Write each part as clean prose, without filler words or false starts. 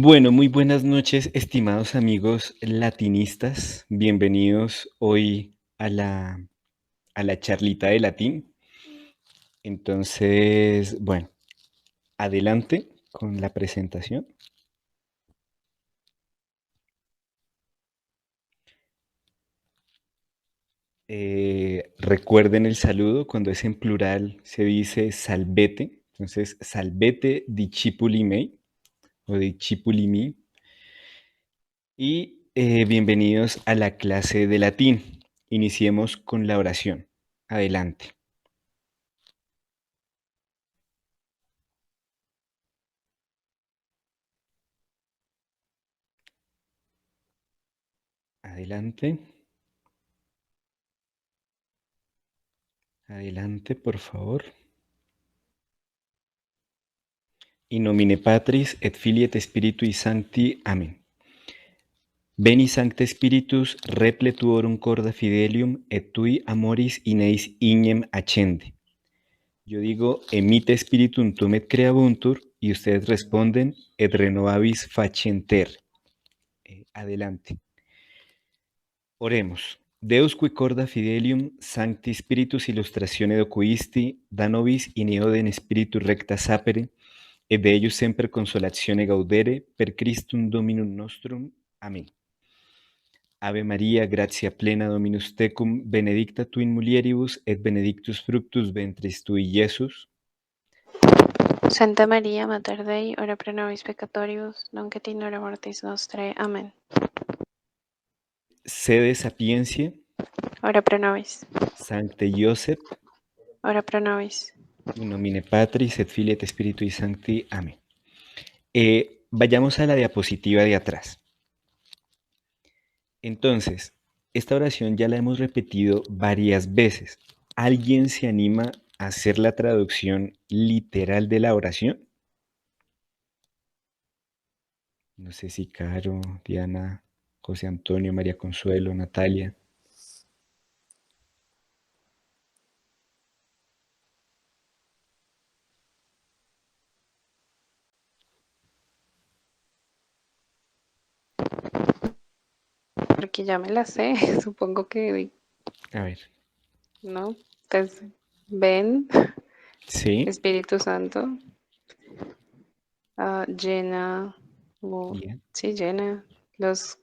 Bueno, muy buenas noches, estimados amigos latinistas. Bienvenidos hoy a la charlita de latín. Entonces, bueno, adelante con la presentación. Recuerden el saludo, cuando es en plural se dice salvete. Entonces, salvete discipuli mei o discipuli mi. Y bienvenidos a la clase de latín. Iniciemos con la oración. Adelante. Adelante. Adelante, por favor. In nomine Patris et Filii et Spiritui Sancti. Amén. Veni Sancte Spiritus repletuorum corda fidelium et tui amoris in eis ignem accende. Yo digo, emite spiritum tum et creabuntur, y ustedes responden, et renovabis facenter. Adelante. Oremos. Deus qui corda fidelium Sancti Spiritus illustratione docuisti, da nobis in eodem spiritu recta sapere, et de eius semper consolatione gaudere, per Christum Dominum nostrum. Amén. Ave María, gratia plena Dominus tecum, benedicta tu in mulieribus, et benedictus fructus ventris tui, Iesus. Santa María, Mater Dei, ora pro nobis peccatoribus, nunc et in hora mortis nostrae. Amén. Sede sapientiae, Ora pro nobis. Sancte Josep, Ora pro nobis. in nomine Patris et Filii et Spiritui Sancti. Amén. Vayamos a la diapositiva de atrás. Entonces, esta oración ya la hemos repetido varias veces. ¿Alguien se anima a hacer la traducción literal de la oración? No sé si Caro, Diana, José Antonio, María Consuelo, Natalia. Porque ya me la sé, supongo que A ver. no. Pues ven, Sí. Espíritu Santo, llena, Bien. sí, llena. Los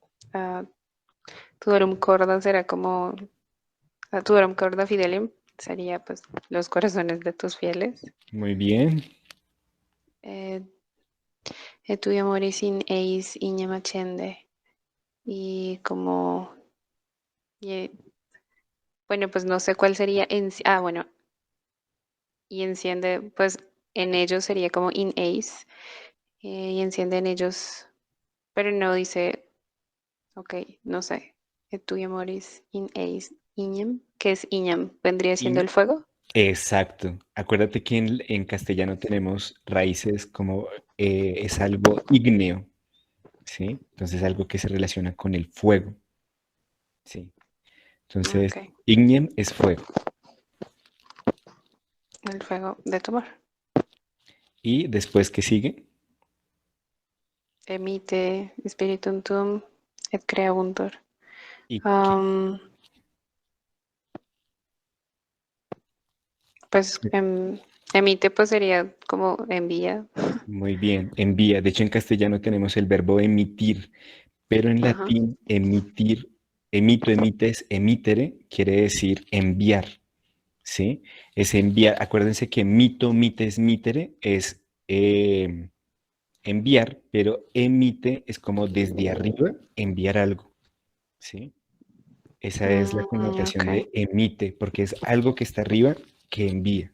Tudorum Corda será como Tudorum Corda Fidelium, sería pues los corazones de tus fieles. Muy bien. Et tui amoris in eis ignem accende. Y como, y, bueno, pues no sé cuál sería, bueno, y enciende, pues en ellos sería como in eis, y enciende en ellos, pero no dice, ok, no sé, et tui amoris in eis ignem, ¿qué es ignem? ¿Vendría siendo In- el fuego? Exacto. Acuérdate que en castellano tenemos raíces como es algo ígneo, ¿sí? Entonces algo que se relaciona con el fuego, ¿sí? Entonces, Ok, ignem es fuego. el fuego de tu amor. Y después, ¿qué sigue? Emite spiritum tuum et creabuntur. Y Um, pues emite pues sería como envía. muy bien, envía. De hecho, en castellano tenemos el verbo emitir, pero en Ajá. latín emitir, emito, emites, emitere, quiere decir enviar, ¿sí? Es enviar. Acuérdense que mito, mites, mitere es enviar, pero emite es como desde arriba enviar algo, ¿sí? Esa es la connotación Ok. de emite, porque es algo que está arriba que envía,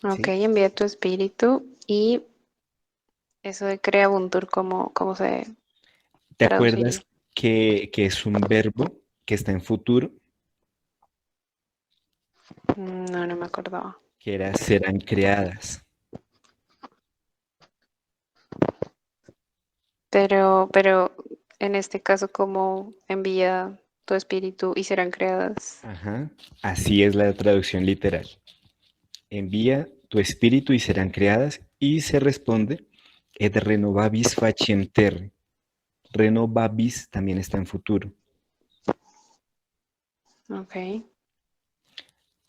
Ok, ¿sí? envía tu espíritu y eso de creabuntur, ¿cómo se ¿Te acuerdas traduciría? que es un verbo que está en futuro, No, no me acordaba. que era serán creadas? Pero en este caso, ¿cómo envía tu espíritu y serán creadas? Ajá, así es la traducción literal. Envía tu espíritu y serán creadas, y se responde, Et renovabis facienter. Renovabis también está en futuro. Ok.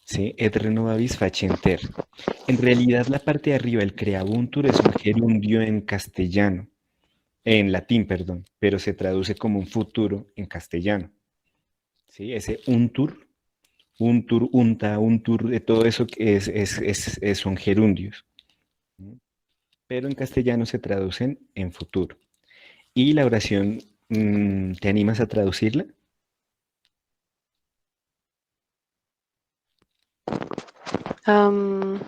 ¿Sí? Et renovabis facienter. En realidad la parte de arriba, el creabuntur, es un gerundio en castellano, en latín, perdón, pero se traduce como un futuro en castellano. ¿Sí? Ese untur, unta, untur, de todo eso que son gerundios. Pero en castellano se traducen en futuro. Y la oración, ¿te animas a traducirla? Am,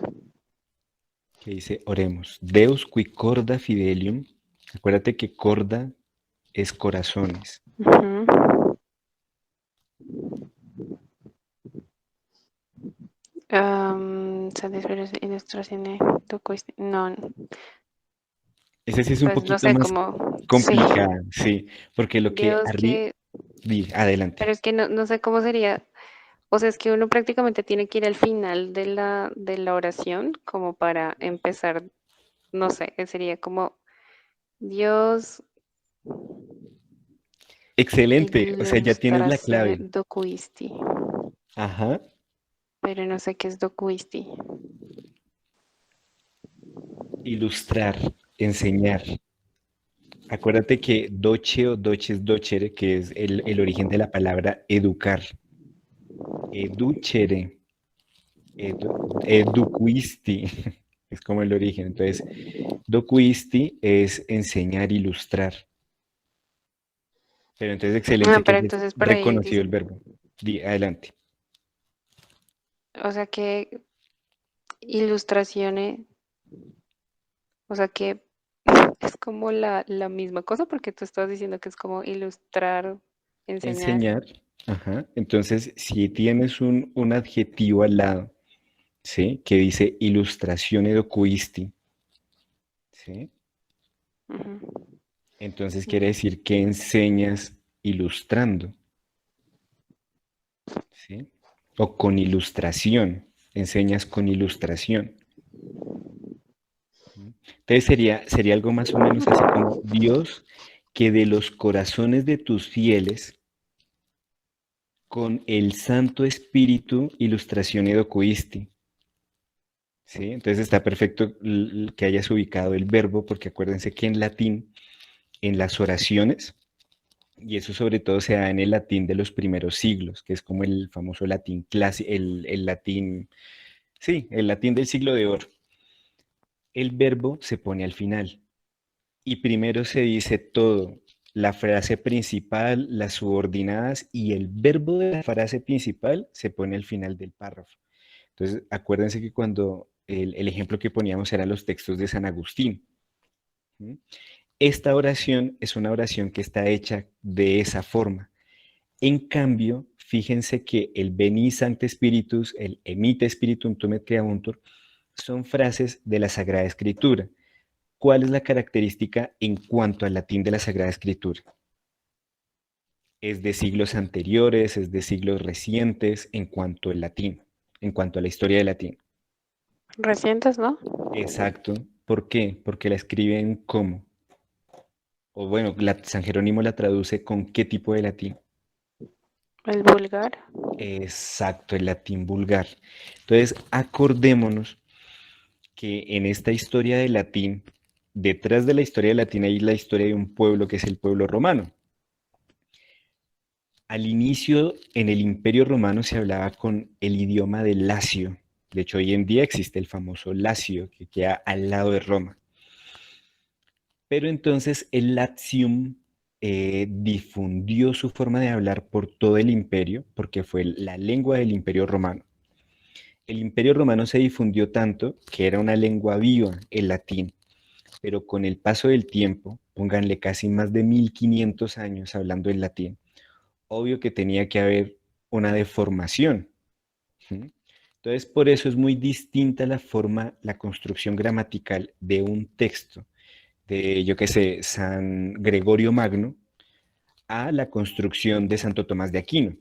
Que dice, oremos. Deus qui corda fidelium. Acuérdate que corda es corazones. ujú. Satisfacer ilustraciones, no, Ese sí es un pues no poquito sé más cómo, sí, complicada, sí, porque lo que Dios arriba, que, adelante. pero es que no sé cómo sería, o sea, es que uno prácticamente tiene que ir al final de la oración como para empezar, no sé, sería como Dios Excelente, o sea, ya tienes la illustrazione clave. docuisti, Ajá, pero no sé qué es docuisti. ilustrar, enseñar. Acuérdate que doce o doce es docere, que es el origen de la palabra educar. Educere, eduquisti, es como el origen. Entonces, docuisti es enseñar, ilustrar. Pero entonces, Ah, excelente que pero hayas entonces por ahí reconocido dice, el verbo. Adelante. o sea que ilustraciones, o sea que es como la misma cosa porque tú estás diciendo que es como ilustrar, enseñar. Enseñar. Ajá. Entonces, si tienes un adjetivo al lado, ¿sí? Que dice ilustración docuisti, ¿sí? Ujú. Entonces quiere decir que enseñas ilustrando, ¿sí? O con ilustración, enseñas con ilustración. Entonces sería algo más o menos así como Dios, que de los corazones de tus fieles, con el Santo Espíritu, ilustración edocuisti. ¿Sí? Entonces está perfecto que hayas ubicado el verbo, porque acuérdense que en latín, en las oraciones, y eso sobre todo se da en el latín de los primeros siglos, que es como el famoso latín clásico, el latín, sí, el latín del siglo de oro. El verbo se pone al final y primero se dice todo, la frase principal, las subordinadas y el verbo de la frase principal se pone al final del párrafo. Entonces, acuérdense que cuando el ejemplo que poníamos eran los textos de San Agustín. ¿Sí? Esta oración es una oración que está hecha de esa forma. En cambio, fíjense que el Veni Sancte Spiritus, el Emite Spiritum Tumet Creauntur, son frases de la Sagrada Escritura. ¿Cuál es la característica en cuanto al latín de la Sagrada Escritura? Es de siglos anteriores, es de siglos recientes en cuanto al latín, en cuanto a la historia del latín. Recientes, ¿no? Exacto. ¿Por qué? Porque la escriben como, o bueno, San Jerónimo la traduce con qué tipo de latín. El vulgar. Exacto, el latín vulgar. Entonces, acordémonos que en esta historia del latín, detrás de la historia del latín hay la historia de un pueblo que es el pueblo romano. Al inicio, en el Imperio Romano se hablaba con el idioma del Lacio. De hecho, hoy en día existe el famoso Lacio, que queda al lado de Roma. Pero entonces el Latium difundió su forma de hablar por todo el imperio, porque fue la lengua del Imperio Romano. El Imperio Romano se difundió tanto que era una lengua viva, el latín, pero con el paso del tiempo, pónganle casi más de 1500 años hablando el latín, obvio que tenía que haber una deformación. ¿Sí? Entonces, por eso es muy distinta la forma, la construcción gramatical de un texto de, yo qué sé, San Gregorio Magno a la construcción de Santo Tomás de Aquino.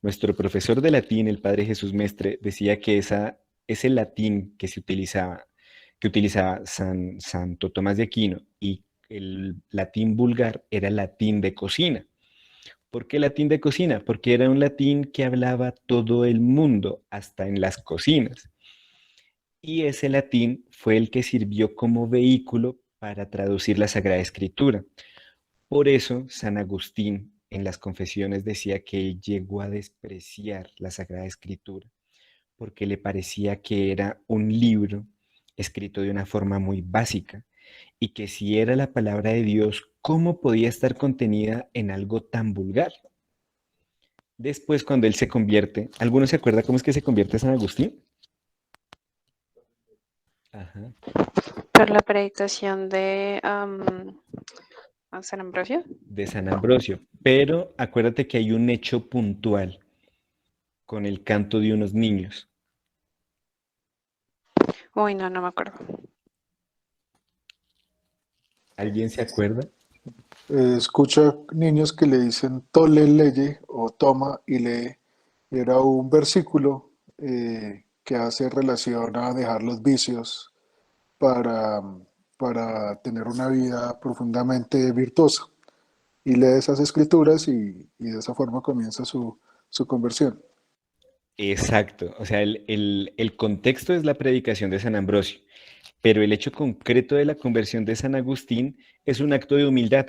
Nuestro profesor de latín, el padre Jesús Mestre, decía que ese latín que se utilizaba, que utilizaba Santo Tomás de Aquino y el latín vulgar era latín de cocina. ¿Por qué latín de cocina? Porque era un latín que hablaba todo el mundo, hasta en las cocinas. Y ese latín fue el que sirvió como vehículo para traducir la Sagrada Escritura. Por eso, San Agustín en las Confesiones decía que él llegó a despreciar la Sagrada Escritura, porque le parecía que era un libro escrito de una forma muy básica y que si era la palabra de Dios, ¿cómo podía estar contenida en algo tan vulgar? Después, cuando él se convierte, ¿alguno se acuerda cómo es que se convierte San Agustín? Ajá. Por la predicación de San Ambrosio. De San Ambrosio. Pero acuérdate que hay un hecho puntual con el canto de unos niños. Uy, no, no me acuerdo. ¿Alguien se acuerda? Escucha niños que le dicen tole, leye o toma y lee. Era un versículo que hace relación a dejar los vicios para, para tener una vida profundamente virtuosa. Y lee esas escrituras y de esa forma comienza su conversión. Exacto. O sea, el contexto es la predicación de San Ambrosio, pero el hecho concreto de la conversión de San Agustín es un acto de humildad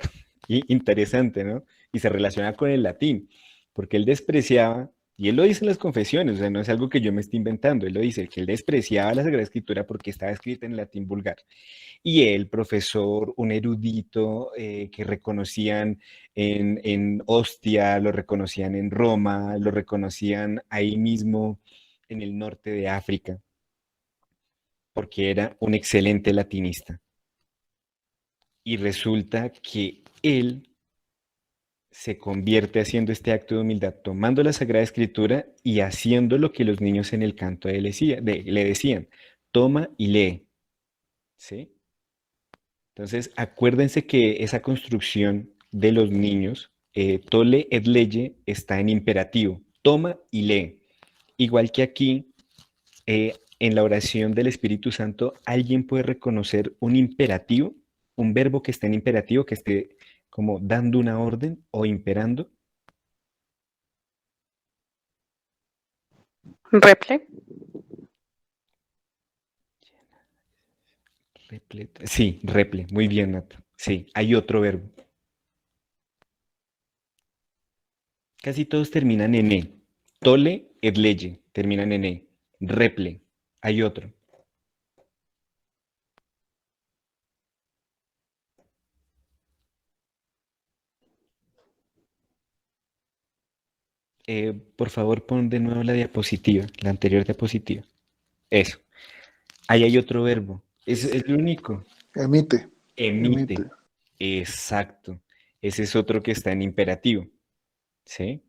y interesante, ¿no? Y se relaciona con el latín, porque él despreciaba, y él lo dice en las confesiones, o sea, no es algo que yo me esté inventando, él lo dice, que él despreciaba la Sagrada Escritura porque estaba escrita en latín vulgar. Y él, profesor, un erudito que reconocían en Ostia, lo reconocían en Roma, lo reconocían ahí mismo en el norte de África, porque era un excelente latinista. Y resulta que él se convierte haciendo este acto de humildad, tomando la Sagrada Escritura y haciendo lo que los niños en el canto le decían, toma y lee, ¿sí? Entonces, acuérdense que esa construcción de los niños, tole et leye, está en imperativo, toma y lee. Igual que aquí, en la oración del Espíritu Santo, ¿alguien puede reconocer un imperativo, un verbo que esté en imperativo, que esté como dando una orden o imperando? Reple. Sí, reple, muy bien, Nata. Sí, hay otro verbo. Casi todos terminan en e. Tole et leye, terminan en e. Reple, hay otro. Por favor, pon de nuevo la diapositiva, la anterior diapositiva. Eso. Ahí hay otro verbo. Es el único. Emite, emite. Emite. Exacto. Ese es otro que está en imperativo. ¿Sí?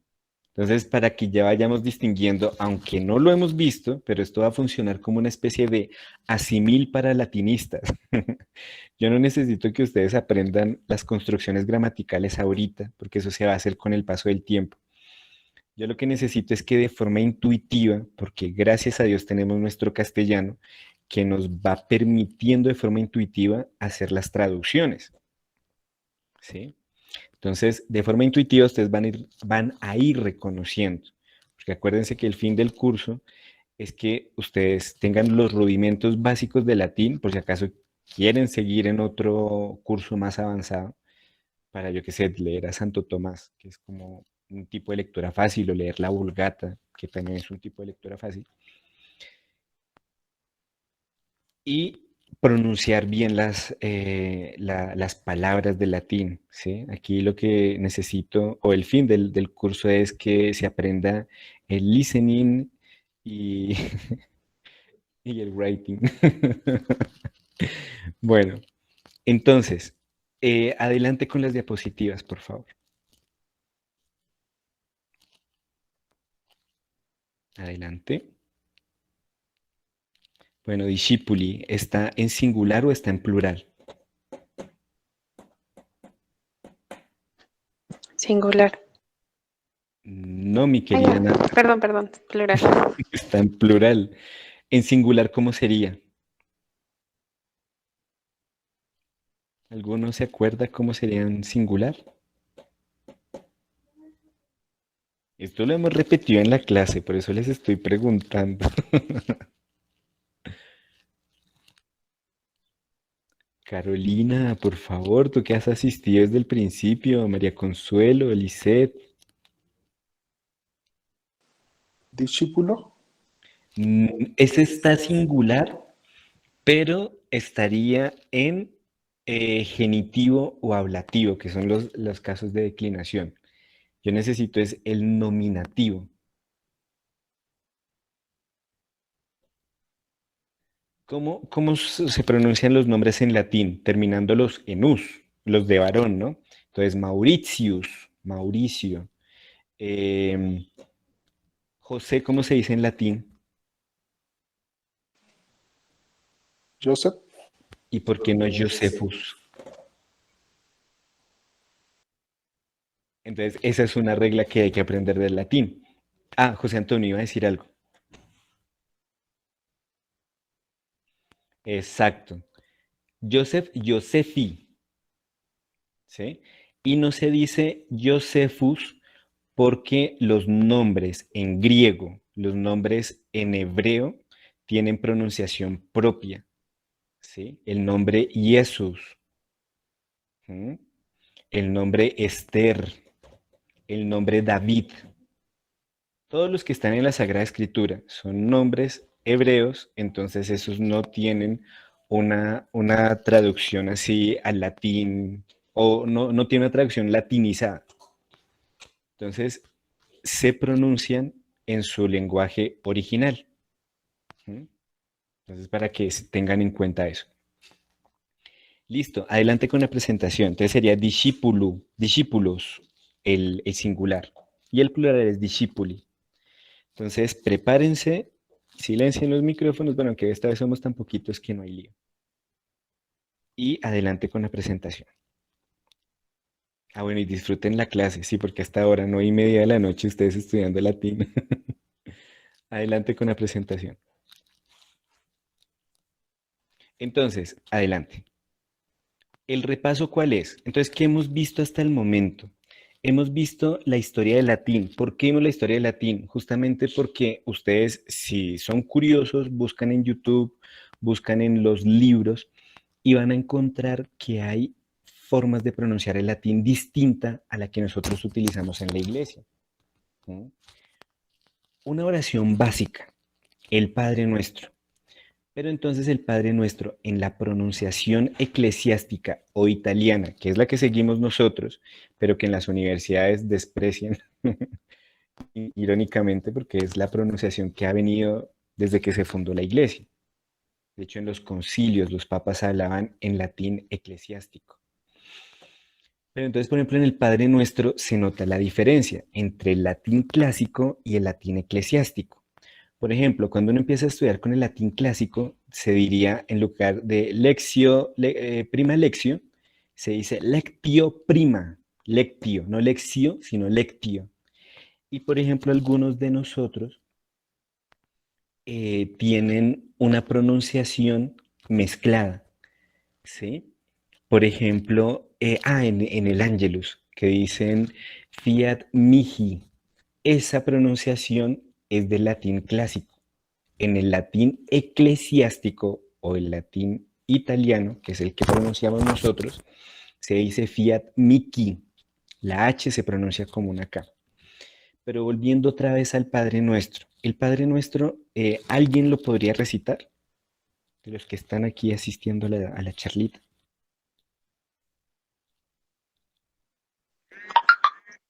Entonces, para que ya vayamos distinguiendo, aunque no lo hemos visto, pero esto va a funcionar como una especie de asimil para latinistas. Yo no necesito que ustedes aprendan las construcciones gramaticales ahorita, porque eso se va a hacer con el paso del tiempo. Yo lo que necesito es que de forma intuitiva, porque gracias a Dios tenemos nuestro castellano, que nos va permitiendo de forma intuitiva hacer las traducciones, ¿sí? Entonces, de forma intuitiva ustedes van a ir reconociendo, porque acuérdense que el fin del curso es que ustedes tengan los rudimentos básicos de latín, por si acaso quieren seguir en otro curso más avanzado, para, yo qué sé, leer a Santo Tomás, que es como un tipo de lectura fácil, o leer la Vulgata, que también es un tipo de lectura fácil, y pronunciar bien las palabras del latín, ¿sí? Aquí lo que necesito, o el fin del curso es que se aprenda el listening y, y el writing. Bueno, entonces, adelante con las diapositivas, por favor. Adelante. Bueno, discipuli, ¿está en singular o está en plural? Singular. No, mi Ay, querida no. Nata, Perdón, perdón. Plural. está en plural. En singular, ¿cómo sería? ¿Alguno se acuerda cómo sería en singular? Esto lo hemos repetido en la clase, por eso les estoy preguntando. Carolina, por favor, tú que has asistido desde el principio, María Consuelo, Lisette. Discípulo, Ese está singular, pero estaría en genitivo o ablativo, que son los casos de declinación. Yo necesito es el nominativo. ¿Cómo se pronuncian los nombres en latín? Terminándolos en us, los de varón, ¿no? Entonces, Mauritius, Mauricio. Em, José, ¿cómo se dice en latín? Joseph, ¿Y por qué no Josephus? Entonces, esa es una regla que hay que aprender del latín. Ah, José Antonio iba a decir algo. Exacto. Joseph, Josefi, ¿sí? Y no se dice Josephus porque los nombres en griego, los nombres en hebreo, tienen pronunciación propia, ¿sí? El nombre Jesús, ¿sí? El nombre Esther, el nombre David, todos los que están en la Sagrada Escritura son nombres hebreos, entonces esos no tienen una traducción así al latín o no tiene una traducción latinizada. Entonces se pronuncian en su lenguaje original. ¿Mm? Entonces, para que tengan en cuenta eso. Listo, adelante con la presentación. Entonces sería discípulo, discípulos, el singular. Y el plural es discípuli. Entonces, prepárense, silencien los micrófonos, bueno, que esta vez somos tan poquitos que no hay lío. Y adelante con la presentación. Ah, bueno, y disfruten la clase, sí, porque hasta ahora, 9:30 de la noche, ustedes estudiando latín. Adelante con la presentación. Entonces, adelante. ¿El repaso cuál es? Entonces, ¿qué hemos visto hasta el momento? Hemos visto la historia del latín. ¿Por qué vimos la historia del latín? Justamente porque ustedes, si son curiosos, buscan en YouTube, buscan en los libros y van a encontrar que hay formas de pronunciar el latín distinta a la que nosotros utilizamos en la iglesia. ¿Sí? Una oración básica, el Padre Nuestro. Pero entonces el Padre Nuestro en la pronunciación eclesiástica o italiana, que es la que seguimos nosotros, pero que en las universidades desprecian irónicamente porque es la pronunciación que ha venido desde que se fundó la iglesia. De hecho, en los concilios los papas hablaban en latín eclesiástico. Pero entonces, por ejemplo, en el Padre Nuestro se nota la diferencia entre el latín clásico y el latín eclesiástico. Por ejemplo, cuando uno empieza a estudiar con el latín clásico, se diría en lugar de prima lectio, se dice lectio prima, lectio, no lectio, sino lectio. Y por ejemplo, algunos de nosotros tienen una pronunciación mezclada, ¿sí? Por ejemplo, en el Angelus, que dicen fiat mihi, esa pronunciación es del latín clásico. En el latín eclesiástico o el latín italiano, que es el que pronunciamos nosotros, se dice fiat mihi. La H se pronuncia como una K. Pero volviendo otra vez al Padre Nuestro. El Padre Nuestro, ¿alguien lo podría recitar? De los que están aquí asistiendo a la charlita.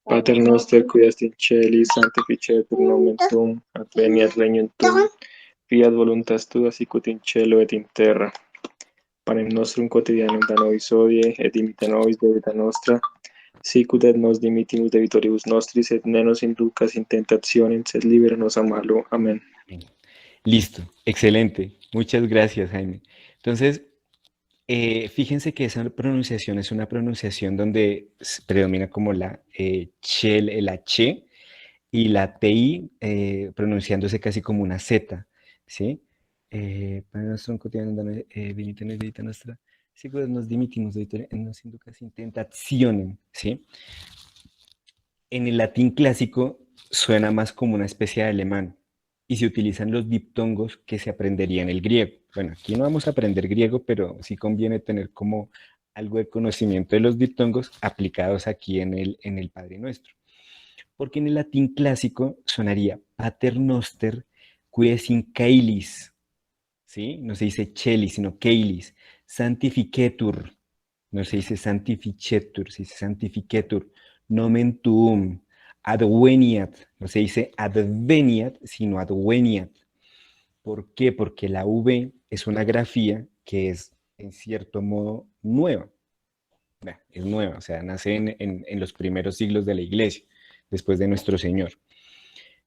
Pater noster, qui est in celis, sanctificetur nomen tuum, adveniat regnum tuum, fiat voluntas tua sicut in cielo et in terra. Panem nostrum quotidianum da nobis hodie, et dimita nobis debita nostra, sicut et nos dimittimus debitoribus nostris, et ne nos inducas in tentationem, sed libera nos a malo. Amén. Listo, excelente. Muchas gracias, Jaime. Entonces, fíjense que esa pronunciación es una pronunciación donde predomina como la che y la TI pronunciándose casi como una Z, ¿sí? Padre nuestro cotidiano, dame, benito en el día nuestra. Sigur nos dimitimos nos inducas in tentationem, ¿sí? En el latín clásico suena más como una especie de alemán y se utilizan los diptongos que se aprendería en el griego. Bueno, aquí no vamos a aprender griego, pero sí conviene tener como algo de conocimiento de los diptongos aplicados aquí en el Padre Nuestro. Porque en el latín clásico sonaría pater noster quies in caelis, ¿sí? No se dice cheli, sino caelis. Santificetur, no se dice santificetur, se dice santificetur. Nomen tuum. Adveniat, no se dice adveniat, sino adveniat. ¿Por qué? Porque la V es una grafía que es, en cierto modo, nueva. Es nueva, o sea, nace en los primeros siglos de la iglesia, después de nuestro Señor.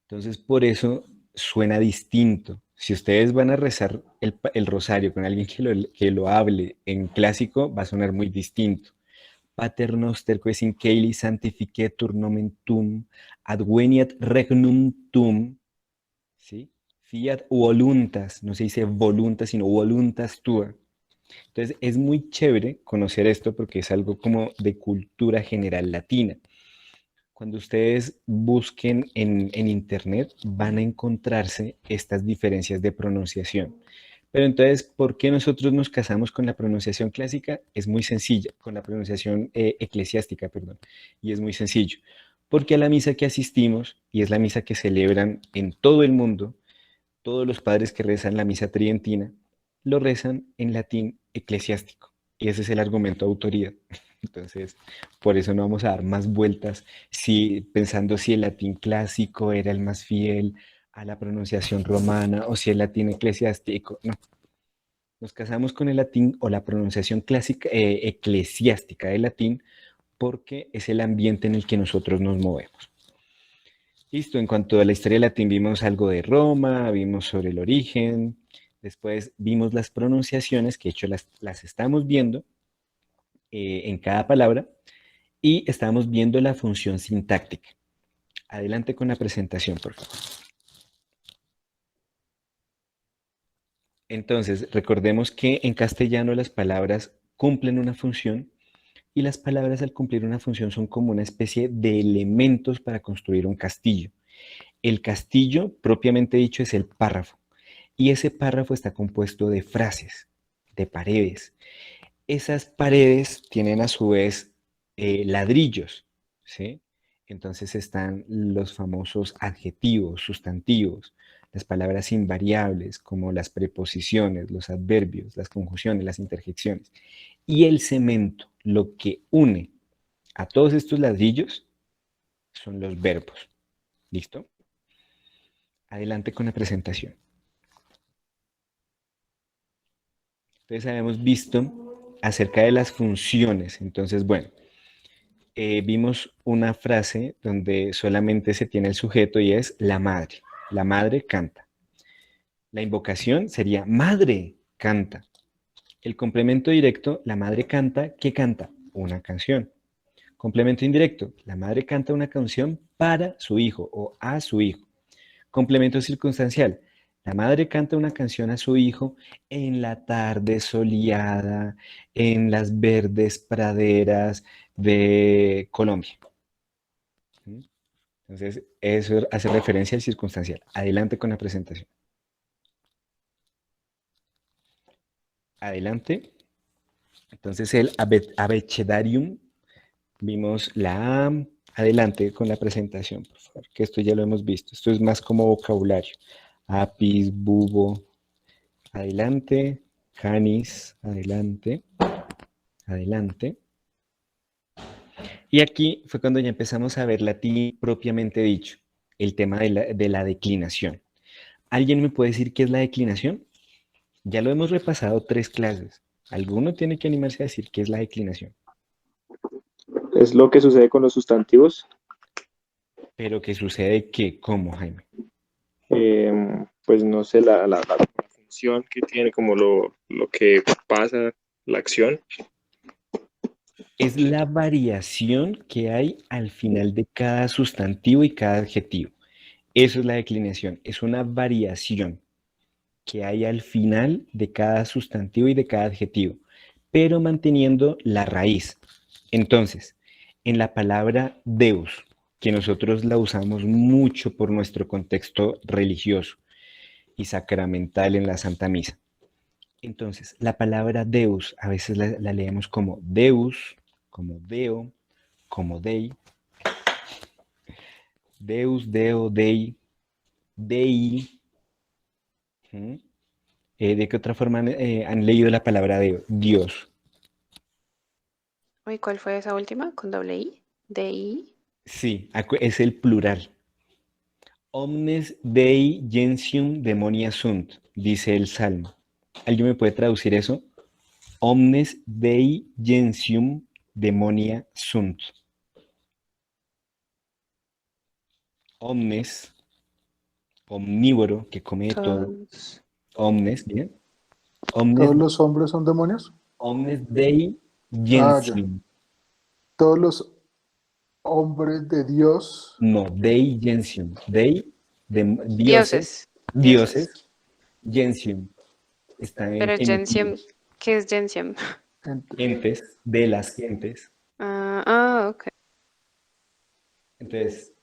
Entonces, por eso suena distinto. Si ustedes van a rezar el rosario con alguien que lo hable en clásico, va a sonar muy distinto. Pater noster ques in caeli sanctificetur nomen tuum, adveniat regnum tuum, ¿sí? Fiat voluntas, no se dice voluntas, sino voluntas tua. Entonces es muy chévere conocer esto porque es algo como de cultura general latina. Cuando ustedes busquen en internet van a encontrarse estas diferencias de pronunciación. Pero entonces, ¿por qué nosotros nos casamos con la pronunciación clásica? Es muy sencilla, con la pronunciación eclesiástica, perdón. Y es muy sencillo. Porque a la misa que asistimos, y es la misa que celebran en todo el mundo, todos los padres que rezan la misa tridentina, lo rezan en latín eclesiástico. Y ese es el argumento de autoridad. Entonces, por eso no vamos a dar más vueltas pensando si el latín clásico era el más fiel a la pronunciación romana o si el latín eclesiástico. No, nos casamos con el latín o la pronunciación clásica, eclesiástica del latín porque es el ambiente en el que nosotros nos movemos. Listo, en cuanto a la historia del latín vimos algo de Roma, vimos sobre el origen, después vimos las pronunciaciones, que de hecho las estamos viendo en cada palabra, y estamos viendo la función sintáctica. Adelante con la presentación, por favor. Entonces, recordemos que en castellano las palabras cumplen una función y las palabras al cumplir una función son como una especie de elementos para construir un castillo. El castillo, propiamente dicho, es el párrafo y ese párrafo está compuesto de frases, de paredes. Esas paredes tienen a su vez ladrillos, ¿sí? Entonces están los famosos adjetivos, sustantivos, las palabras invariables como las preposiciones, los adverbios, las conjunciones, las interjecciones. Y el cemento, lo que une a todos estos ladrillos son los verbos. ¿Listo? Adelante con la presentación. Entonces habíamos visto acerca de las funciones. Entonces, bueno, vimos una frase donde solamente se tiene el sujeto y es la madre. La madre canta. La invocación sería madre canta. El complemento directo, la madre canta, ¿qué canta? Una canción. Complemento indirecto, la madre canta una canción para su hijo o a su hijo. Complemento circunstancial, la madre canta una canción a su hijo en la tarde soleada, en las verdes praderas de Colombia. Entonces, eso hace referencia al circunstancial. Adelante con la presentación. Adelante. Entonces, el abecedarium, vimos la A. Adelante con la presentación, por favor, que esto ya lo hemos visto. Esto es más como vocabulario. Apis, bubo, adelante. Canis, adelante. Adelante. Y aquí fue cuando ya empezamos a ver latín propiamente dicho, el tema de la declinación. ¿Alguien me puede decir qué es la declinación? Ya lo hemos repasado 3 clases. ¿Alguno tiene que animarse a decir qué es la declinación? Es lo que sucede con los sustantivos. Pero ¿qué sucede? ¿Qué? ¿Cómo, Jaime? Pues no sé, la función que tiene, como lo que pasa, la acción. Es la variación que hay al final de cada sustantivo y cada adjetivo. Eso es la declinación. Es una variación que hay al final de cada sustantivo y de cada adjetivo. pero manteniendo la raíz. Entonces, en la palabra Deus, que nosotros la usamos mucho por nuestro contexto religioso y sacramental en la Santa Misa. Entonces, la palabra Deus a veces la leemos como Deus, como Deo, como Dei, Deus, Deo, Dei, Dei. ¿Mm? ¿De qué otra forma han leído la palabra Dios? Uy, ¿cuál fue esa última? ¿Con doble I? ¿D-I? Sí, es el plural. Omnes Dei gentium demonia sunt, dice el Salmo. ¿Alguien me puede traducir eso? Omnes Dei gentium demonia sunt. Omnes, omnívoro, que come de todo. Todos. Omnes, ¿bien? ¿Todos Omnes, los hombres son demonios? omnes Dei Ah, ya. gentium. Todos los hombres de Dios, No, Dei gentium. Dei, de dioses, Dioses. dioses, Dioses. gentium. Está en Pero genitivo. Gentium, ¿qué es Gentium? gente, Gentes, de las gentes. Ok. Entonces,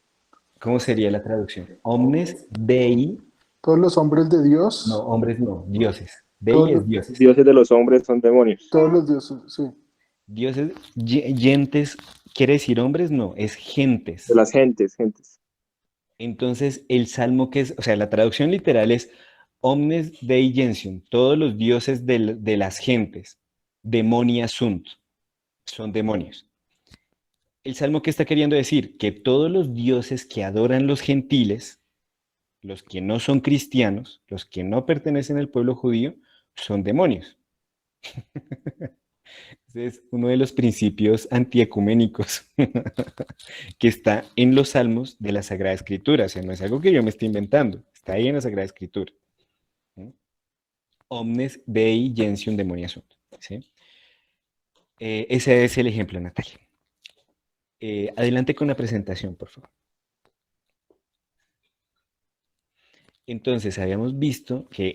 ¿cómo sería la traducción? Omnes Dei, todos los hombres de no, Dios, hombres no, dioses. todos Dei es los, dioses. Dioses de los hombres son demonios. todos los dioses, sí. Dioses, gentes, ¿quiere decir hombres? No, es De gentes. las gentes, gentes. Entonces, el salmo que es, o sea, la traducción literal es Omnes Dei Gentium, todos los dioses de las gentes, demonia sunt, son demonios. El salmo que está queriendo decir que todos los dioses que adoran los gentiles, los que no son cristianos, los que no pertenecen al pueblo judío, son demonios. Ese es uno de los principios antiecuménicos que está en los salmos de la Sagrada Escritura. O sea, no es algo que yo me esté inventando, está ahí en la Sagrada Escritura. ¿Sí? Omnes Dei Gentium Demonia Sunt. ¿Sí? Ese es el ejemplo, Natalia. Adelante con la presentación, por favor. Entonces, habíamos visto que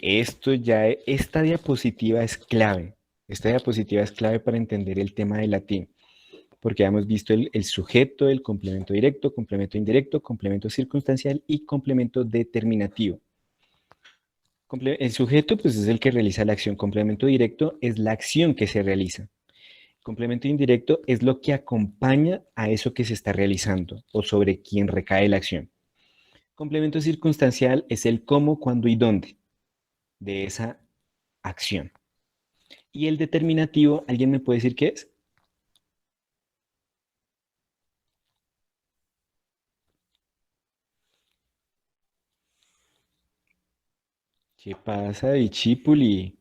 esta diapositiva es clave. Esta diapositiva es clave para entender el tema del latín, porque habíamos visto el sujeto, el complemento directo, complemento indirecto, complemento circunstancial y complemento determinativo. El sujeto, pues, es el que realiza la acción. Complemento directo es la acción que se realiza. Complemento indirecto es lo que acompaña a eso que se está realizando o sobre quien recae la acción. Complemento circunstancial es el cómo, cuándo y dónde de esa acción. Y el determinativo, ¿alguien me puede decir qué es? ¿Qué pasa, Discipuli?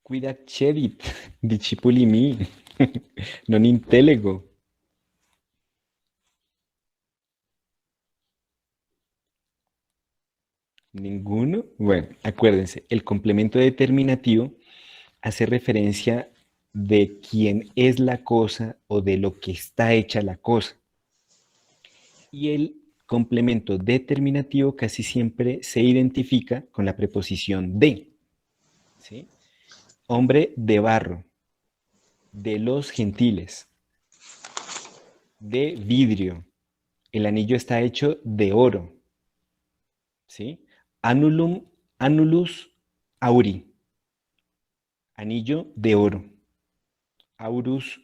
Cuida cedit, Discipuli mi, non intellego. ¿Ninguno? Bueno, acuérdense, el complemento determinativo hace referencia de quién es la cosa o de lo que está hecha la cosa. Y el complemento determinativo casi siempre se identifica con la preposición de. ¿Sí? Hombre de barro, de los gentiles, de vidrio. El anillo está hecho de oro. ¿Sí? Annulus auri, anillo de oro. Aurus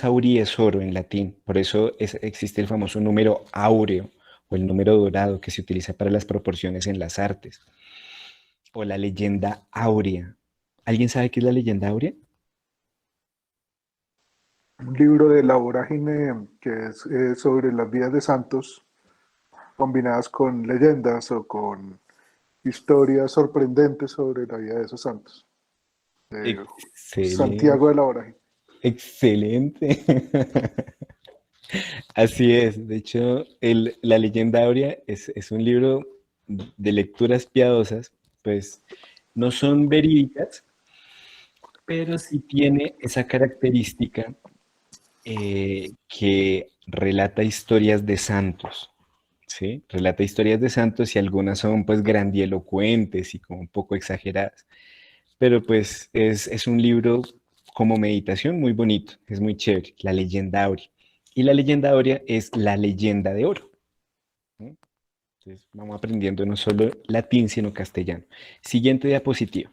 auri es oro en latín, por eso existe el famoso número áureo o el número dorado que se utiliza para las proporciones en las artes. O la leyenda áurea. ¿Alguien sabe qué es la leyenda áurea? Un libro de la vorágine que es sobre las vidas de santos combinadas con leyendas o con historias sorprendentes sobre la vida de esos santos. De Excelente, Santiago de la Vorágine. excelente. Así es, de hecho, la leyenda áurea es un libro de lecturas piadosas, pues no son verídicas, pero sí tiene esa característica que relata historias de santos, ¿sí? Relata historias de santos y algunas son pues grandielocuentes y como un poco exageradas, pero pues es un libro como meditación muy bonito, es muy chévere, La leyenda áurea. Y la leyenda áurea es la leyenda de oro. ¿No? Entonces vamos aprendiendo no solo latín, sino castellano. Siguiente diapositiva.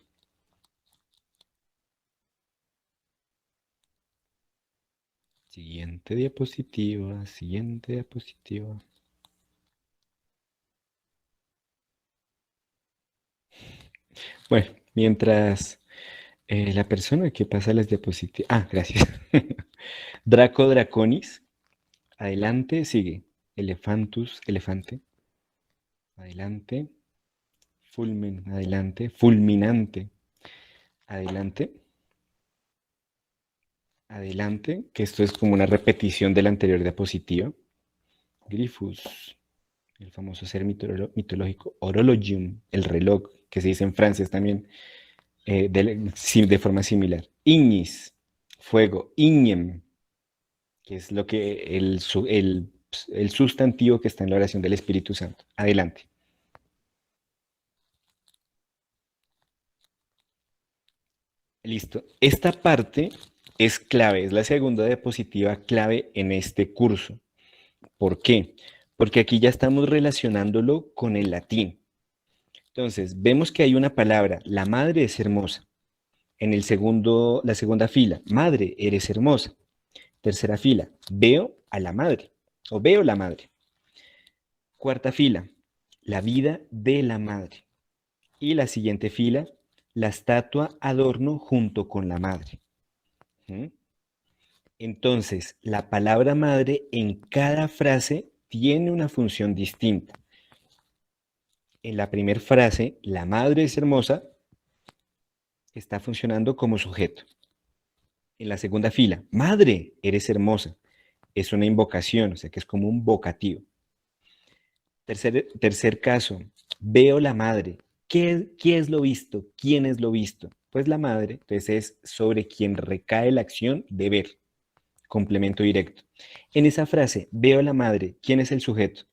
Siguiente diapositiva, siguiente diapositiva. Bueno, mientras la persona que pasa las diapositivas... Ah, gracias. Draco Draconis. Adelante, sigue. Elefantus, elefante. Adelante. Fulmen, adelante. Fulminante. Adelante. Adelante, que esto es como una repetición de la anterior diapositiva. Grifus, el famoso ser mitológico. Horologium, el reloj, que se dice en francés también de forma similar. Ignis, fuego. Ignem, que es lo que el sustantivo que está en la oración del Espíritu Santo. Adelante. Listo. Esta parte es clave, es la segunda diapositiva clave en este curso. ¿Por qué? Porque aquí ya estamos relacionándolo con el latín. Entonces, vemos que hay una palabra, la madre es hermosa. En la segunda fila, madre, eres hermosa. Tercera fila, veo a la madre o veo la madre. Cuarta fila, la vida de la madre. Y la siguiente fila, la estatua adorno junto con la madre. ¿Mm? Entonces, la palabra madre en cada frase tiene una función distinta. En la primera frase, la madre es hermosa, está funcionando como sujeto. En la segunda fila, madre, eres hermosa, es una invocación, o sea que es como un vocativo. Tercer caso, veo la madre. ¿Qué es lo visto? ¿Quién es lo visto? Pues la madre, entonces es sobre quien recae la acción de ver, complemento directo. En esa frase, veo la madre, ¿quién es el sujeto?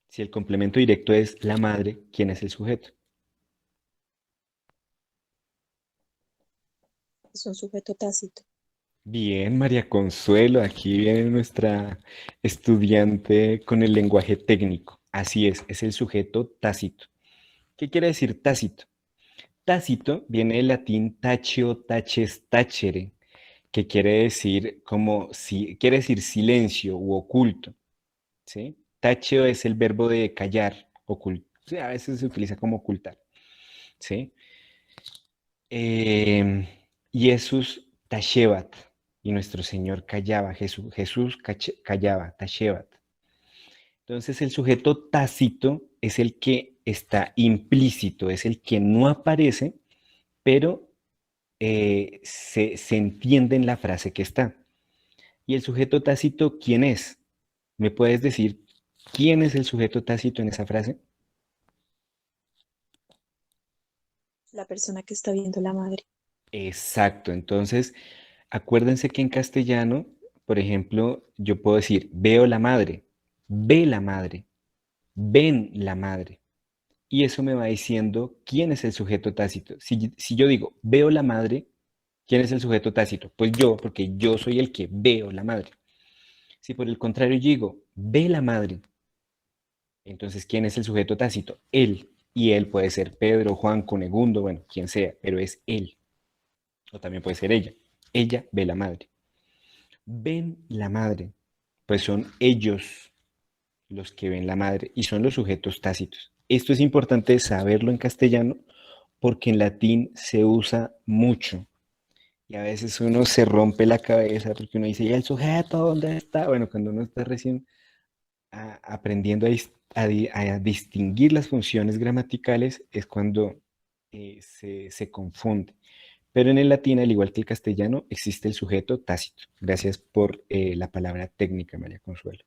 Si el complemento directo es la madre, ¿quién es el sujeto? Es un sujeto tácito. Bien, María Consuelo, aquí viene nuestra estudiante con el lenguaje técnico. Así es el sujeto tácito. ¿Qué quiere decir tácito? Tácito viene del latín taccio, taces, tacere, que quiere decir como si quiere decir silencio u oculto, ¿sí? Taccio es el verbo de callar, oculto. Sí, a veces se utiliza como ocultar, ¿sí? Jesús tashevat, y nuestro Señor callaba, Jesús callaba, tashevat. Entonces el sujeto tácito es el que está implícito, es el que no aparece, pero se entiende en la frase que está. ¿Y el sujeto tácito quién es? ¿Me puedes decir quién es el sujeto tácito en esa frase? La persona que está viendo la madre. Exacto, entonces acuérdense que en castellano, por ejemplo, yo puedo decir veo la madre, ve la madre, ven la madre. Y eso me va diciendo quién es el sujeto tácito. Si yo digo veo la madre, ¿quién es el sujeto tácito? Pues yo, porque yo soy el que veo la madre. Si por el contrario yo digo ve la madre, entonces ¿quién es el sujeto tácito? Él. Y él puede ser Pedro, Juan, Cunegundo, bueno, quien sea, pero es él. O también puede ser ella. Ella ve la madre. Ven la madre, pues son ellos los que ven la madre y son los sujetos tácitos. Esto es importante saberlo en castellano porque en latín se usa mucho y a veces uno se rompe la cabeza porque uno dice, ¿y el sujeto dónde está? Bueno, cuando uno está recién aprendiendo a distinguir las funciones gramaticales es cuando se confunde. Pero en el latín, al igual que el castellano, existe el sujeto tácito. Gracias por la palabra técnica, María Consuelo.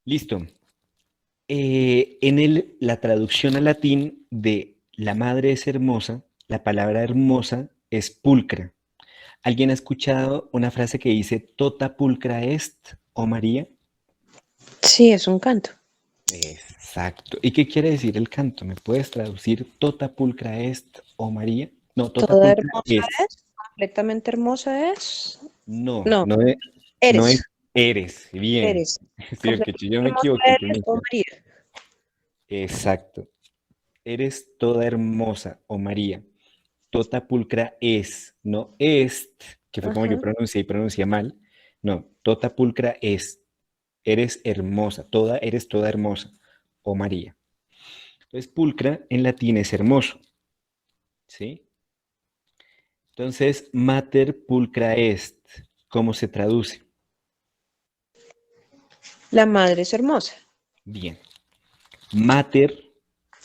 Listo. La traducción al latín de la madre es hermosa, la palabra hermosa es pulcra. ¿Alguien ha escuchado una frase que dice tota pulcra est, o María? Sí, es un canto. Exacto. ¿Y qué quiere decir el canto? ¿Me puedes traducir tota pulcra est, oh María? No, tota Toda pulcra hermosa es. es, completamente hermosa es. No, No, no es eres, eres. Bien. eres. Sí, porque Completamente yo me hermosa equivoqué al eres, oh pronunciar. María. Exacto. Eres toda hermosa, oh María. Tota pulcra es, no est, que fue como yo Ajá. pronuncié y pronuncié mal. No, tota pulcra es. Eres hermosa, eres toda hermosa, oh María. Entonces, pulcra en latín es hermoso, ¿sí? Entonces, mater pulcra est, ¿cómo se traduce? La madre es hermosa. Bien. Mater,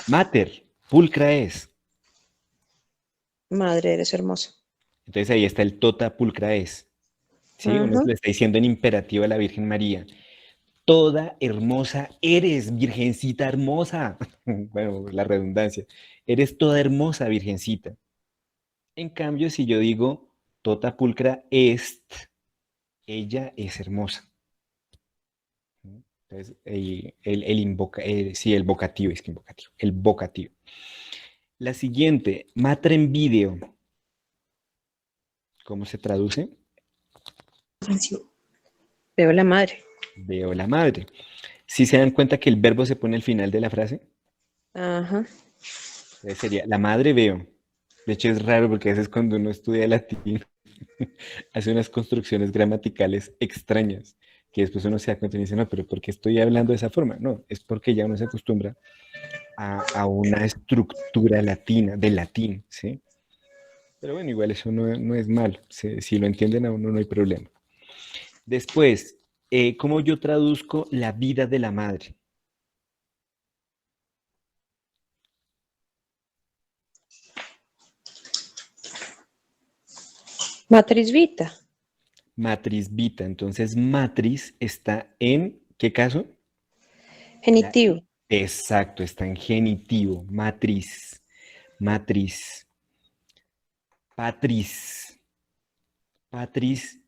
mater, pulcra es. Madre, eres hermosa. Entonces ahí está el tota pulcra es. ¿Sí? Uno Ajá. le está diciendo en imperativo a la Virgen María. Toda hermosa eres, virgencita hermosa. Bueno, la redundancia. Eres toda hermosa, virgencita. En cambio, si yo digo tota pulcra est, ella es hermosa. Entonces, sí, el vocativo, es que invocativo, el vocativo. La siguiente, matrem video, ¿cómo se traduce? Veo la madre. Veo la madre. Si se dan cuenta que el verbo se pone al final de la frase, Ajá. entonces sería la madre veo. De hecho, es raro porque a veces cuando uno estudia latín hace unas construcciones gramaticales extrañas que después uno se da cuenta y dice, no, pero ¿por qué estoy hablando de esa forma? No, es porque ya uno se acostumbra a una estructura latina, del latín, ¿sí? Pero bueno, igual eso no es malo. Si lo entienden a uno no hay problema. Después, ¿cómo yo traduzco la vida de la madre? Matriz vita. Matriz vita. Entonces, matriz está en, ¿qué caso? La, Genitivo. exacto, está en genitivo. Matriz. Matriz. Patris. Patris.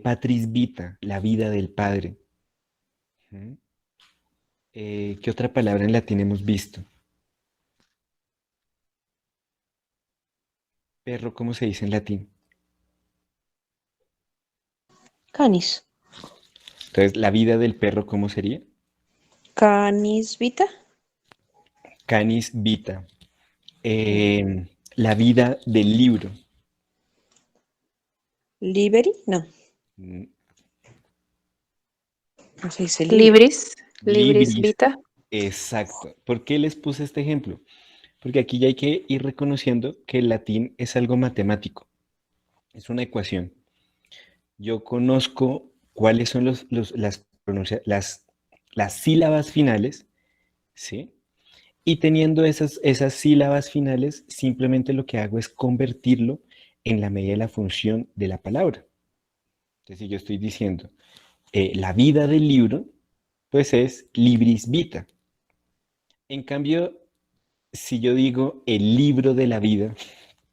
Patris vita, la vida del padre. Ujú. ¿Qué otra palabra en latín hemos visto? Perro, ¿cómo se dice en latín? Canis. Entonces, la vida del perro, ¿cómo sería? Canis vita. Canis vita. La vida del libro. Liberi. No. Mm, No se dice libro. Libris, libris Libris. vita. Exacto. ¿Por qué les puse este ejemplo? Porque aquí ya hay que ir reconociendo que el latín es algo matemático. Es una ecuación. Yo conozco cuáles son las sílabas finales, ¿sí? Y teniendo esas sílabas finales, simplemente lo que hago es convertirlo en la medida de la función de la palabra. Entonces, si yo estoy diciendo la vida del libro, pues es libris vita. En cambio, si yo digo el libro de la vida,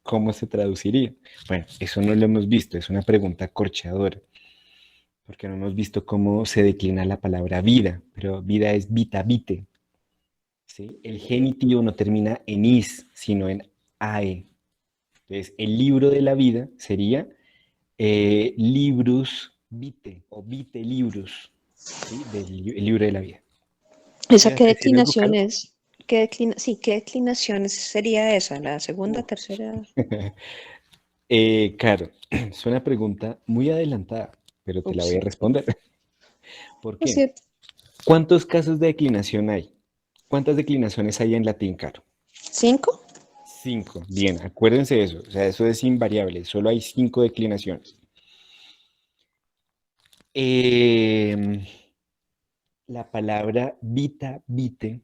¿cómo se traduciría? Bueno, eso no lo hemos visto, es una pregunta corchadora, porque no hemos visto cómo se declina la palabra vida, pero vida es vita, vite, ¿sí? El genitivo no termina en is, sino en ae. Entonces, el libro de la vida sería librus vitae o vitae librus, ¿sí? El libro de la vida. ¿Esa ¿Queda qué accesible el declinación vocablo? es? Sí, ¿qué declinación sería esa? ¿La segunda, Uf. tercera? Claro, es una pregunta muy adelantada, pero te la voy Ups. a responder. ¿Por Es qué? cierto. ¿Cuántos casos de declinación hay? ¿Cuántas declinaciones hay en latín, Caro? ¿5? 5. Bien, acuérdense de eso. O sea, eso es invariable. Solo hay 5 declinaciones. Eh, la palabra vita, vite,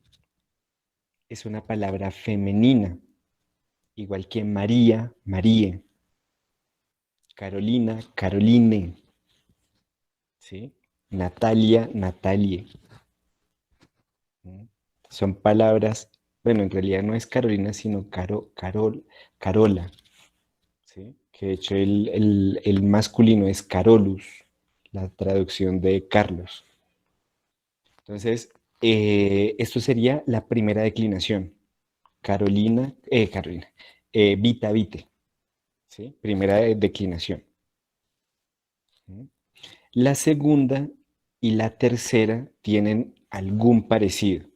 es una palabra femenina, igual que María, Marie, Carolina, Caroline, ¿sí? Natalia, Natalie. ¿Mm? Son palabras, bueno, en realidad no es Carolina, sino Carola, ¿sí? Que de hecho el masculino es Carolus, la traducción de Carlos. Entonces, Esto sería la primera declinación. Carolina, vita, vite, ¿sí? Primera declinación. ¿Mm? La segunda y la tercera tienen algún parecido,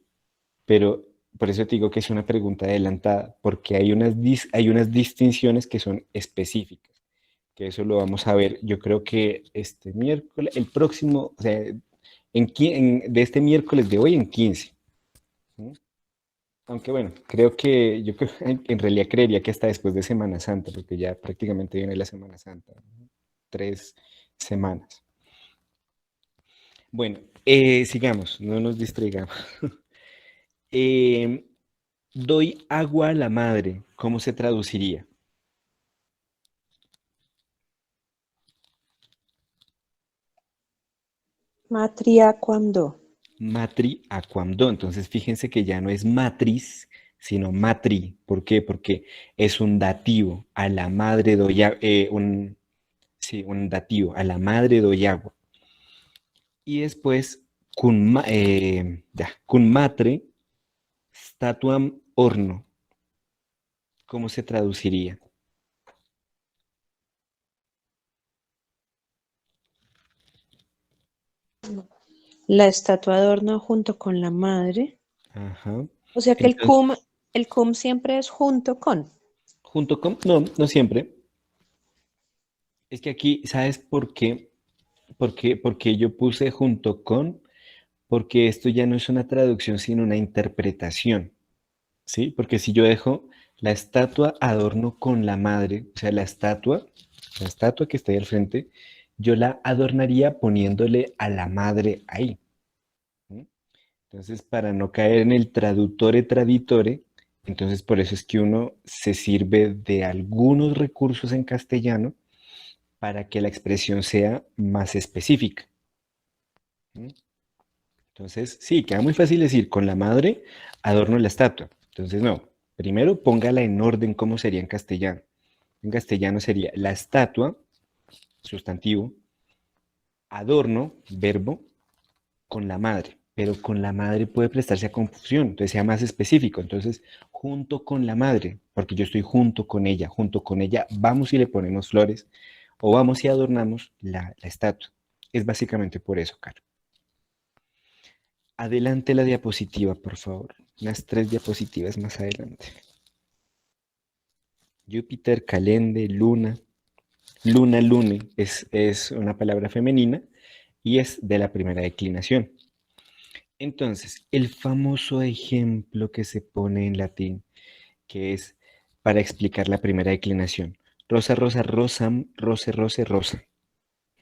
pero por eso te digo que es una pregunta adelantada, porque hay unas distinciones que son específicas, que eso lo vamos a ver, yo creo que este miércoles, el próximo, o sea, de este miércoles de hoy en 15. ¿Mm? Aunque bueno, creo que yo en realidad creería que hasta después de Semana Santa, porque ya prácticamente viene la Semana Santa, ¿no? 3 semanas. Bueno, sigamos, no nos distraigamos. Eh, doy agua a la madre, ¿cómo se traduciría? Matria cuando. Matri aquam entonces fíjense que ya no es matriz, sino matri. ¿Por qué? Porque es un dativo. A la madre doy sí, un dativo. A la madre doy agua. Y después, cun matre, statuam horno. ¿Cómo se traduciría? La estatua de adorno junto con la madre. Ajá. O sea que Entonces, el cum siempre es junto con. junto con, no, no siempre. Es que aquí, ¿sabes por qué? Porque yo puse junto con, porque esto ya no es una traducción, sino una interpretación, ¿sí? Porque si yo dejo la estatua adorno con la madre, o sea, la estatua que está ahí al frente, yo la adornaría poniéndole a la madre ahí. ¿Sí? Entonces, para no caer en el traductore traditore, entonces por eso es que uno se sirve de algunos recursos en castellano para que la expresión sea más específica. ¿Mm? Entonces, sí, queda muy fácil decir, con la madre adorno la estatua. Entonces, no, primero póngala en orden como sería en castellano. En castellano sería la estatua, sustantivo, adorno, verbo, con la madre. Pero con la madre puede prestarse a confusión, entonces sea más específico. Entonces, junto con la madre, porque yo estoy junto con ella, vamos y le ponemos flores o vamos y adornamos la estatua. Es básicamente por eso, Caro. Adelante la diapositiva, por favor. Unas 3 diapositivas más adelante. Júpiter, Calende, Luna. Luna, lune es una palabra femenina y es de la primera declinación. Entonces, el famoso ejemplo que se pone en latín, que es para explicar la primera declinación. Rosa, rosa, rosam, rose, rose, rosa.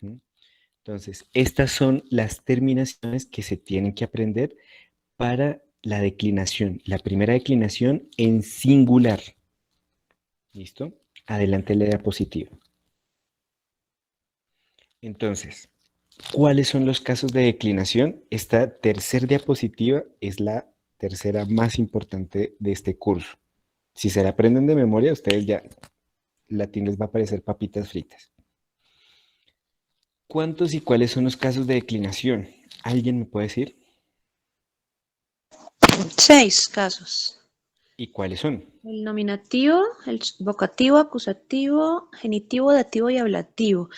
¿Mm? Entonces, estas son las terminaciones que se tienen que aprender para la declinación, la primera declinación en singular. ¿Listo? Adelante la diapositiva. Entonces, ¿cuáles son los casos de declinación? Esta tercera diapositiva es la tercera más importante de este curso. Si se la aprenden de memoria, ustedes ya, latín les va a parecer papitas fritas. ¿Cuántos y cuáles son los casos de declinación? ¿Alguien me puede decir? 6 casos. ¿Y cuáles son? El nominativo, el vocativo, acusativo, genitivo, dativo y ablativo.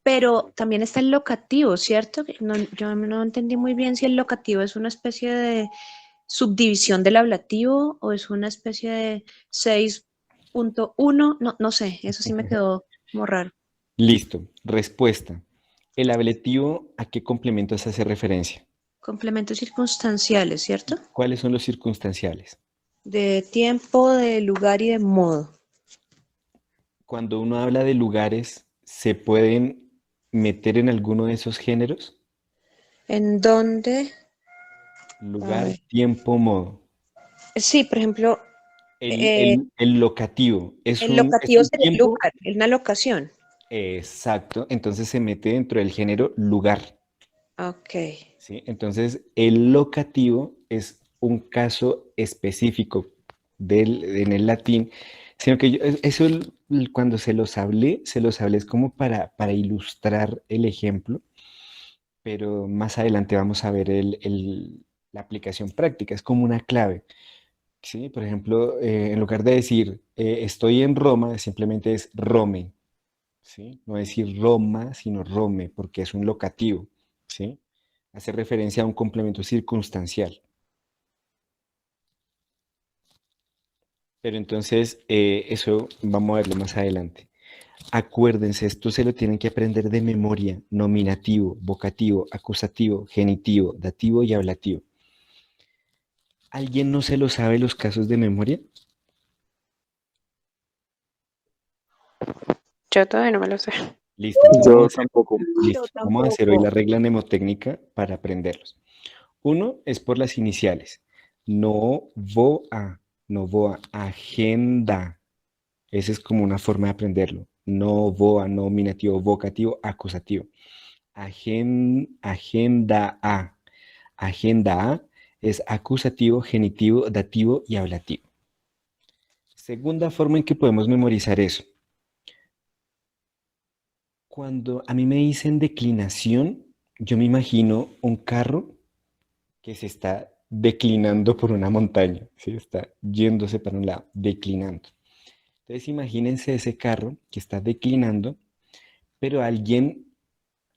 Pero también está el locativo, ¿cierto? Yo no entendí muy bien si el locativo es una especie de subdivisión del ablativo o es una especie de 6.1. No sé, eso sí me quedó como raro. Listo. Respuesta. ¿El ablativo a qué complementos hace referencia? Complementos circunstanciales, ¿cierto? ¿Cuáles son los circunstanciales? De tiempo, de lugar y de modo. Cuando uno habla de lugares, ¿se pueden meter en alguno de esos géneros? En donde, a Lugar, ver, tiempo, modo. sí, por ejemplo, El locativo el es locativo un sería el tiempo lugar, es una locación. exacto, entonces se mete dentro del género lugar, Ok. ¿sí? Entonces el locativo es un caso específico en el latín, sino que eso cuando se los hablé es como para ilustrar el ejemplo, pero más adelante vamos a ver la aplicación práctica. Es como una clave. ¿Sí? Por ejemplo, en lugar de decir estoy en Roma, simplemente es Rome. ¿Sí? No decir Roma, sino Rome, porque es un locativo. ¿Sí? Hace referencia a un complemento circunstancial. Pero entonces, eso vamos a verlo más adelante. Acuérdense, esto se lo tienen que aprender de memoria: nominativo, vocativo, acusativo, genitivo, dativo y ablativo. ¿Alguien no se lo sabe los casos de memoria? Yo todavía no me lo sé. Listo, entonces Yo tampoco. Yo vamos a hacer hoy la tampoco. regla mnemotécnica para aprenderlos. Uno es por las iniciales. No, voa, no, voa, agenda. Esa es como una forma de aprenderlo. No, voa, nominativo, vocativo, acusativo. Agenda A. Agenda A es acusativo, genitivo, dativo y ablativo. Segunda forma en que podemos memorizar eso. Cuando a mí me dicen declinación, yo me imagino un carro que se está declinando por una montaña, ¿sí? Está yéndose para un lado, declinando. Entonces imagínense ese carro que está declinando, pero alguien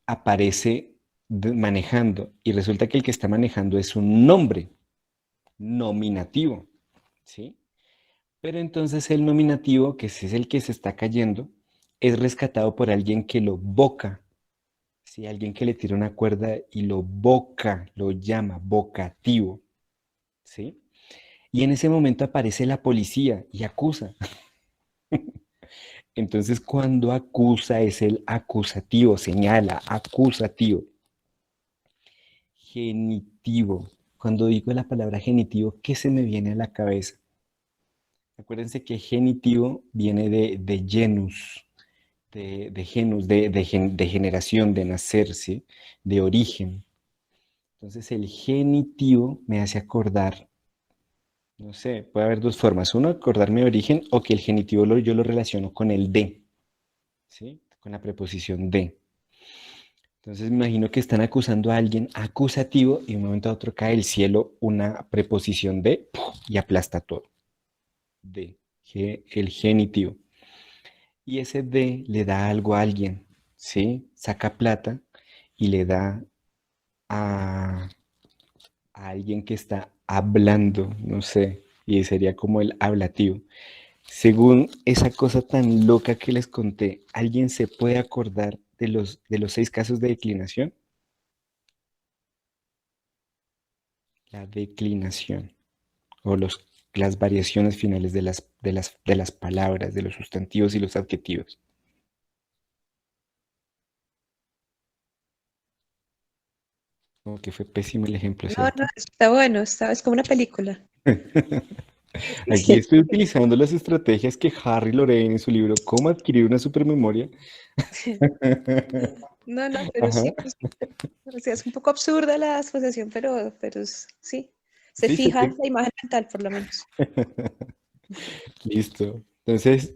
aparece manejando y resulta que el que está manejando es un nombre nominativo, ¿sí? Pero entonces el nominativo, que ese es el que se está cayendo, es rescatado por alguien que lo boca, ¿sí? Alguien que le tira una cuerda y lo boca, lo llama vocativo, ¿sí? Y en ese momento aparece la policía y acusa. Entonces, cuando acusa es el acusativo, señala, acusativo. Genitivo. Cuando digo la palabra genitivo, ¿qué se me viene a la cabeza? Acuérdense que genitivo viene de genus, de genus, de generación, de nacer, ¿sí? De origen. Entonces, el genitivo me hace acordar, no sé, puede haber dos formas. Uno, acordarme de origen, o que el genitivo yo lo relaciono con el de, ¿sí? Con la preposición de. Entonces me imagino que están acusando a alguien acusativo y de un momento a otro cae del cielo una preposición de y aplasta todo. De, el genitivo. Y ese de le da algo a alguien, ¿sí? Saca plata y le da a, a alguien que está hablando, no sé, y sería como el ablativo. Según esa cosa tan loca que les conté, ¿alguien se puede acordar de los 6 casos de declinación? La declinación o las variaciones finales de las palabras, de los sustantivos y los adjetivos. Como que fue pésimo el ejemplo, No, no, ¿cierto? está bueno, es como una película. Aquí estoy utilizando las estrategias que Harry Lorayne en su libro Cómo adquirir una supermemoria. No, no, pero Ajá. sí, pues, o sea, es un poco absurda la asociación, pero sí, se Sí, fija la imagen mental por lo menos. Listo. Entonces,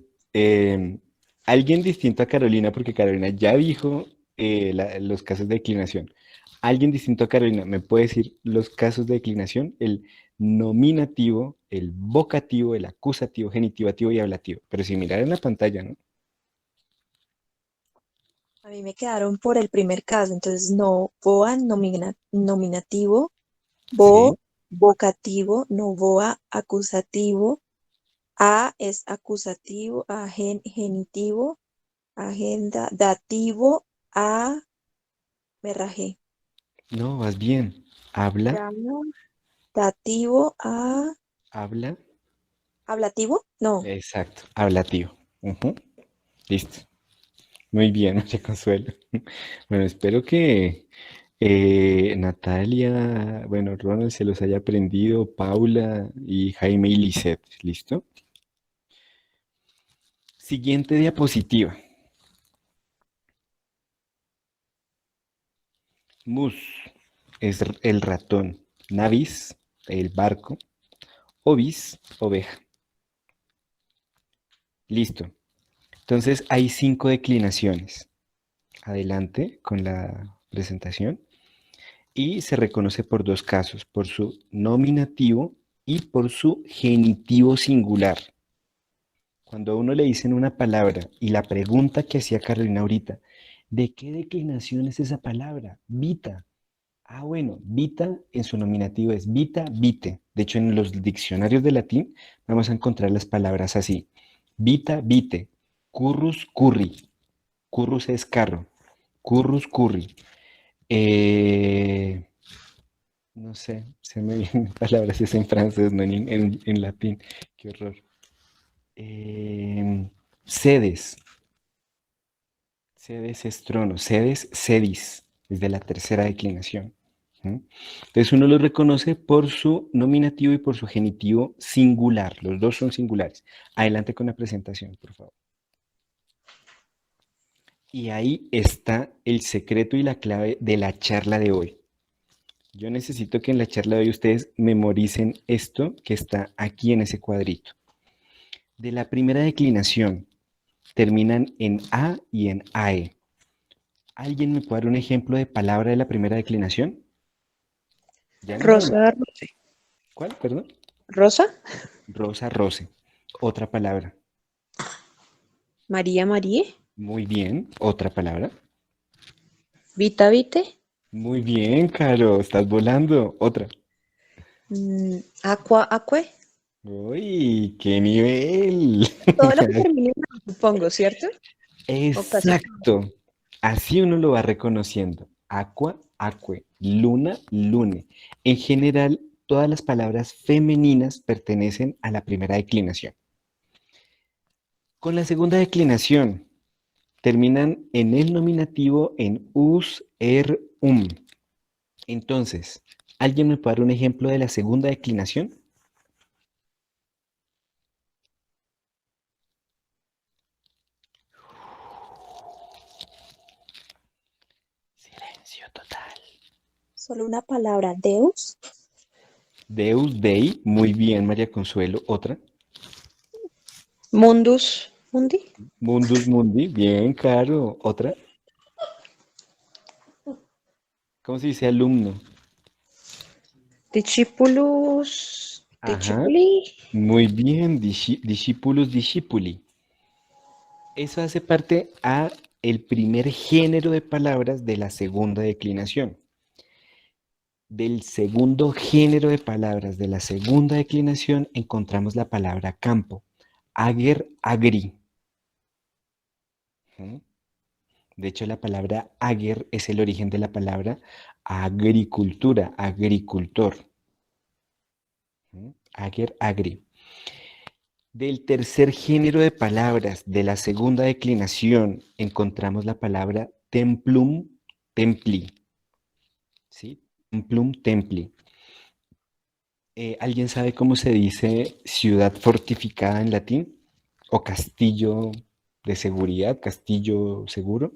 alguien distinto a Carolina, porque Carolina ya dijo los casos de declinación. Alguien distinto a Carolina, ¿me puede decir los casos de declinación? El nominativo, el vocativo, el acusativo, genitivativo y ablativo. Pero si mirar en la pantalla, ¿no? A mí me quedaron por el primer caso, entonces no, boa nominativo, Sí. vocativo, no boa acusativo, a es acusativo, a genitivo, agenda, dativo, a, me rajé, No, vas bien. Habla, llamo, dativo, a, habla. ablativo, no, Exacto, ablativo. Ujú. Listo. Muy bien, María Consuelo. Bueno, espero que Natalia, bueno, Ronald se los haya aprendido, Paula y Jaime y Lisette. ¿Listo? Siguiente diapositiva. Mus es el ratón. Navis, el barco. Ovis, oveja. Listo. Entonces hay 5 declinaciones. Adelante con la presentación. y se reconoce por dos casos, por su nominativo y por su genitivo singular. Cuando a uno le dicen una palabra y la pregunta que hacía Carolina ahorita, ¿de qué declinación es esa palabra? Vita. Ah, bueno, vita en su nominativo es vita, vite. De hecho, en los diccionarios de latín vamos a encontrar las palabras así. Vita, vite. Currus, curri. Currus es carro. Currus, curri. Eh, no sé, se me vienen palabras es en francés, no en latín. Qué horror. Sedes. Sedes es trono. Sedes, sedis. Es de la tercera declinación. ¿Mm? Entonces uno lo reconoce por su nominativo y por su genitivo singular. Los dos son singulares. Adelante con la presentación, por favor. Y ahí está el secreto y la clave de la charla de hoy. Yo necesito que en la charla de hoy ustedes memoricen esto que está aquí en ese cuadrito. De la primera declinación terminan en A y en AE. ¿Alguien me puede dar un ejemplo de palabra de la primera declinación? Ya no una. Rosa, Rose. ¿Cuál? Perdón. Rosa, Rosa, rose. Otra palabra. María, Marie. Muy bien. Otra palabra. Vita, Vite. Muy bien, Caro. Estás volando. Otra. Aqua, Aque. Uy, qué nivel. Todo lo que termine en A, supongo, ¿cierto? Exacto. Así uno lo va reconociendo. Aqua, aque. Luna, lune. En general, todas las palabras femeninas pertenecen a la primera declinación. Con la segunda declinación, terminan en el nominativo en us, um. Entonces, ¿alguien me puede dar un ejemplo de la segunda declinación? Silencio total. Solo una palabra, Deus. Deus, Dei. Muy bien, María Consuelo. Otra. Mundus, Mundi. Mundus Mundi. Bien, claro. Otra. ¿Cómo se dice alumno? Discipulus, Ajá. discipuli. Muy bien. Discipulus discipuli. Eso hace parte a el primer género de palabras de la segunda declinación. Del segundo género de palabras de la segunda declinación encontramos la palabra campo. Ager, agri. De hecho, la palabra ager es el origen de la palabra agricultura, agricultor. Ager, agri. Del tercer género de palabras de la segunda declinación encontramos la palabra templum, templi. ¿Sí? Templum, templi. ¿Alguien sabe cómo se dice ciudad fortificada en latín? ¿O castillo de seguridad, castillo seguro?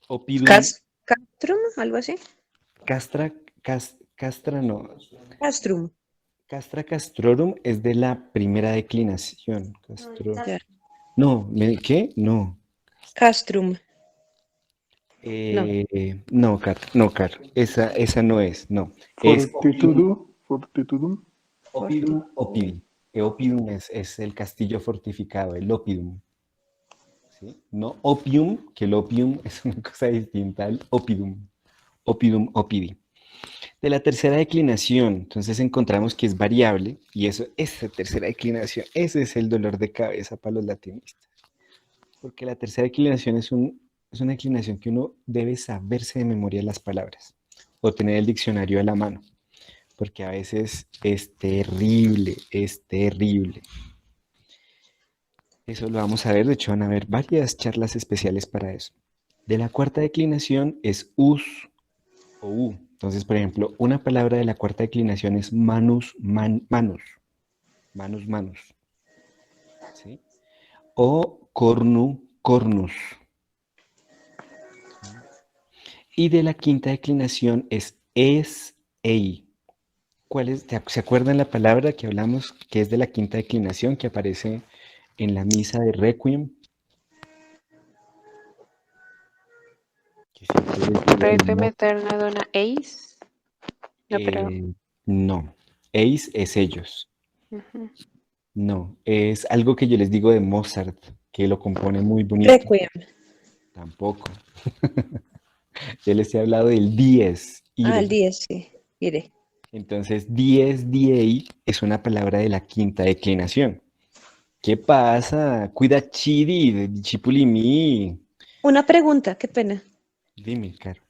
Opidum, Castrum, algo así. castra no. Castrum. Castra castrorum es de la primera declinación. Ya. No, ¿qué? No. Castrum. No, Car, esa no es, no. Es Fortitudum. opidum, opidi. Opidum es el castillo fortificado, el opidum. ¿Sí? No opium, que el opium es una cosa distinta al opidum. Opidum, opidi. De la tercera declinación, entonces encontramos que es variable y esa tercera declinación, ese es el dolor de cabeza para los latinistas. Porque la tercera declinación es una declinación que uno debe saberse de memoria las palabras o tener el diccionario a la mano, porque a veces es terrible, es terrible. Eso lo vamos a ver, de hecho van a haber varias charlas especiales para eso. De la cuarta declinación es us o u. Entonces, por ejemplo, una palabra de la cuarta declinación es manus, manos. Manus, manos. ¿Sí? O cornu, cornus. Y de la quinta declinación es ei. ¿Cuál es? ¿Se acuerdan la palabra que hablamos que es de la quinta declinación que aparece en la misa de Requiem? Rete materna dona eis. No, pero. No, eis es ellos. Ujú. No, es algo que yo les digo de Mozart, que lo compone muy bonito. Requiem. Tampoco. Yo les he hablado del dies, Ah, el ire. 10, sí. Mire. Entonces, dies, diei es una palabra de la quinta declinación. ¿Qué pasa? Cuida chiri, chipulimi. Una pregunta, qué pena. Dime, Caro.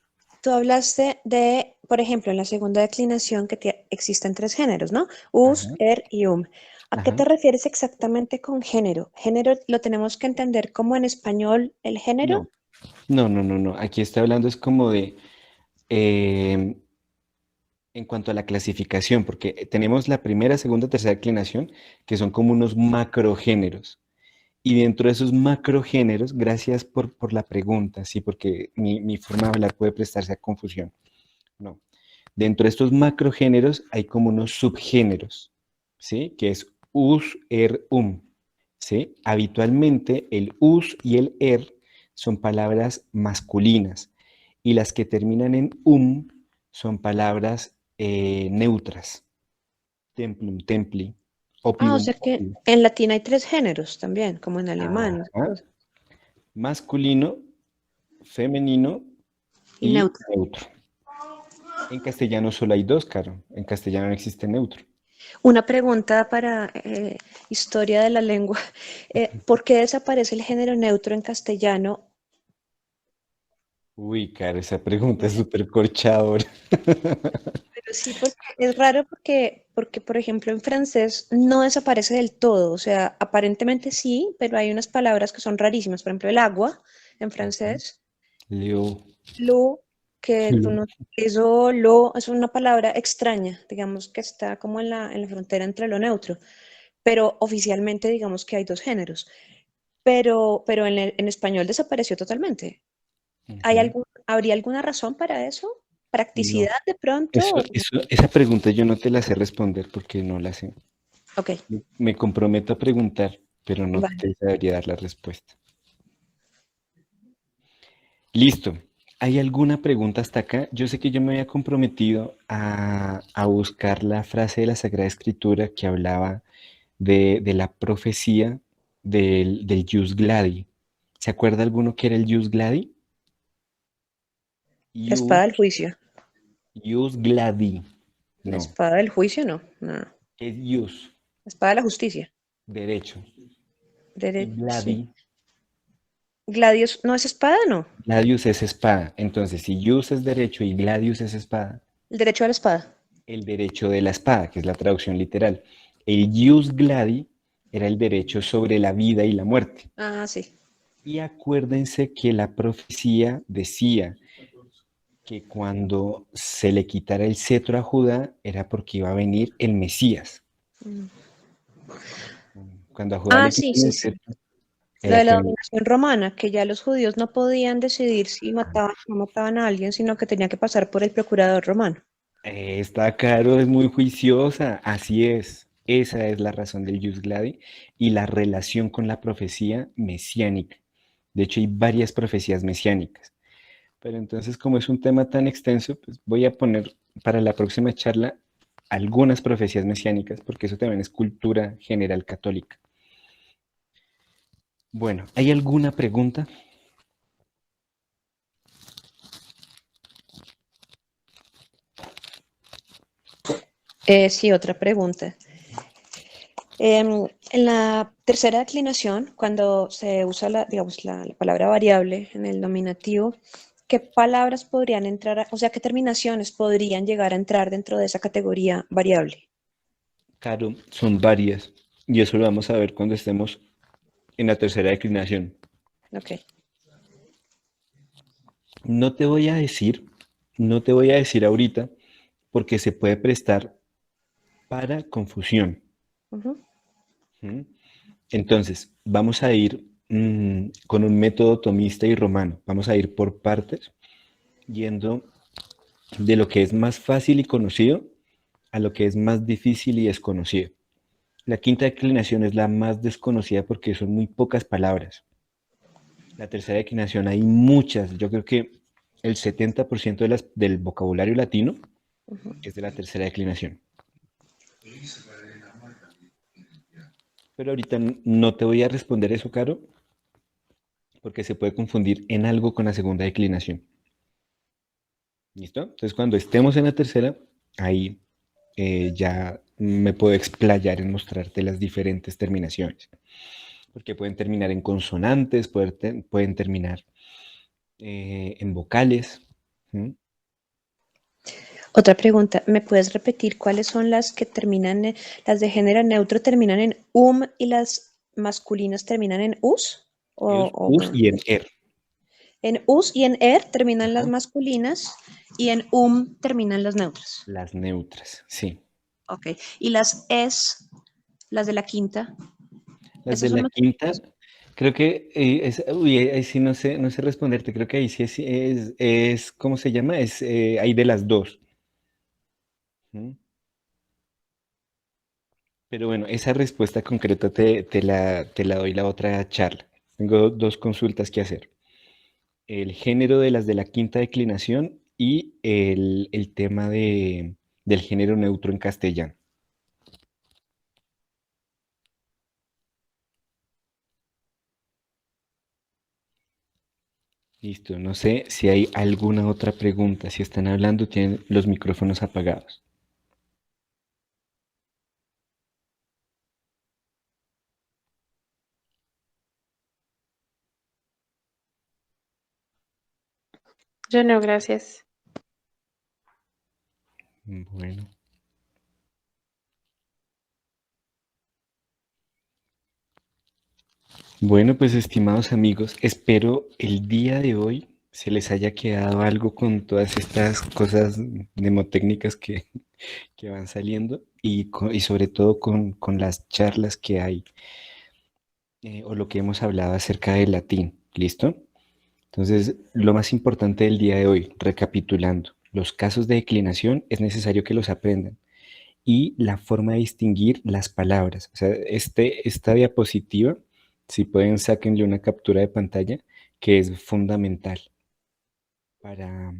Tú hablaste de, por ejemplo, en la segunda declinación que existen tres géneros, ¿no? Us, Ajá, er y ¿A qué ajá. te refieres exactamente con género? ¿Género lo tenemos que entender como en español el género? No, no. Aquí estoy hablando es como de, eh, en cuanto a la clasificación, porque tenemos la primera, segunda, tercera declinación, que son como unos macrogéneros. Y dentro de esos macrogéneros, gracias por la pregunta, sí, porque mi forma de hablar puede prestarse a confusión. No. Dentro de estos macrogéneros hay como unos subgéneros, ¿sí? Que es us, er, ¿sí? Habitualmente el us y el er son palabras masculinas y las que terminan en son palabras neutras. Templum, templi, Ah, o opium, sea que opio. en latín hay tres géneros también, como en alemán, esas Ajá. cosas. Masculino, femenino Y y neutro. neutro. En castellano solo hay dos, Caro. En castellano no existe neutro. Una pregunta para historia de la lengua. ¿Por qué desaparece el género neutro en castellano? Uy, Caro, esa pregunta es súper corchadora. Pero sí, porque es raro porque, por ejemplo, en francés no desaparece del todo. O sea, aparentemente sí, pero hay unas palabras que son rarísimas. Por ejemplo, el agua en Ajá. francés, Leo. lo, que tú no, eso, lo, es una palabra extraña, digamos que está como en la frontera entre lo neutro. Pero oficialmente digamos que hay dos géneros. Pero en español desapareció totalmente. Ujú. ¿Habría alguna razón para eso? No. ¿Practicidad de pronto? Esa pregunta yo no te la sé responder porque no la sé. Ok, Me comprometo a preguntar, pero no vale. te sabría dar la respuesta. Listo. ¿Hay alguna pregunta hasta acá? Yo sé que yo me había comprometido a buscar la frase de la Sagrada Escritura que hablaba de la profecía del Jus Gladi. ¿Se acuerda alguno que era el Jus Gladi? La Ius, espada del juicio. Ius Gladi. La No. espada del juicio, no. No. La ¿Qué es Ius? espada de la justicia. Derecho. Y Sí. Gladi. Gladius, ¿no es espada? No. Gladius es espada. Entonces, si Ius es derecho y Gladius es espada, El derecho a la espada. el derecho de la espada, que es la traducción literal. El Ius Gladi era el derecho sobre la vida y la muerte. Ah, sí. Y acuérdense que la profecía decía que cuando se le quitara el cetro a Judá era porque iba a venir el Mesías. Mm. Cuando a Judá Ah, le sí, quitan sí, el sí. cetro Lo era de la que dominación romana, que ya los judíos no podían decidir si mataban o no mataban a alguien, sino que tenía que pasar por el procurador romano. Esta Caro es muy juiciosa, así es. Esa es la razón del Jus Gladi y la relación con la profecía mesiánica. De hecho, hay varias profecías mesiánicas. Pero entonces, como es un tema tan extenso, pues voy a poner para la próxima charla algunas profecías mesiánicas, porque eso también es cultura general católica. Bueno, ¿hay alguna pregunta? Sí, otra pregunta. En la tercera declinación, cuando se usa digamos, la palabra variable en el nominativo, ¿qué palabras podrían entrar, o sea, qué terminaciones podrían llegar a entrar dentro de esa categoría variable? Claro, son varias. Y eso lo vamos a ver cuando estemos en la tercera declinación. Ok. No te voy a decir, no te voy a decir ahorita, porque se puede prestar para confusión. Ujú. ¿Mm? Entonces, vamos a ir con un método tomista y romano. Vamos a ir por partes, yendo de lo que es más fácil y conocido a lo que es más difícil y desconocido. La quinta declinación es la más desconocida porque son muy pocas palabras. La tercera declinación hay muchas. Yo creo que el 70% del vocabulario latino Ujú. es de la tercera declinación. Pero ahorita no te voy a responder eso, Caro, porque se puede confundir en algo con la segunda declinación. ¿Listo? Entonces, cuando estemos en la tercera, ahí ya me puedo explayar en mostrarte las diferentes terminaciones. Porque pueden terminar en consonantes, pueden terminar en vocales. ¿Mm? Otra pregunta, ¿me puedes repetir cuáles son las que terminan, las de género neutro terminan en y las masculinas terminan en us? Us y en er. En us y en er terminan las Ajá. masculinas y en terminan las neutras. Las neutras, sí. Ok. Y las las de la quinta. Las de ¿Esas son la quinta, creo que, ahí sí no sé responderte, creo que ahí sí ¿cómo se llama? Hay de las dos. ¿Mm? Pero bueno, esa respuesta concreta te la doy la otra charla. Tengo dos consultas que hacer. El género de las de la quinta declinación y el tema del género neutro en castellano. Listo, no sé si hay alguna otra pregunta. Si están hablando, tienen los micrófonos apagados. Yo no, gracias. Bueno. Bueno, pues estimados amigos, espero el día de hoy se les haya quedado algo con todas estas cosas mnemotécnicas que van saliendo y sobre todo con las charlas que hay o lo que hemos hablado acerca del latín. ¿Listo? Entonces, lo más importante del día de hoy, recapitulando, los casos de declinación es necesario que los aprendan y la forma de distinguir las palabras. O sea, esta diapositiva, si pueden, sáquenle una captura de pantalla, que es fundamental para,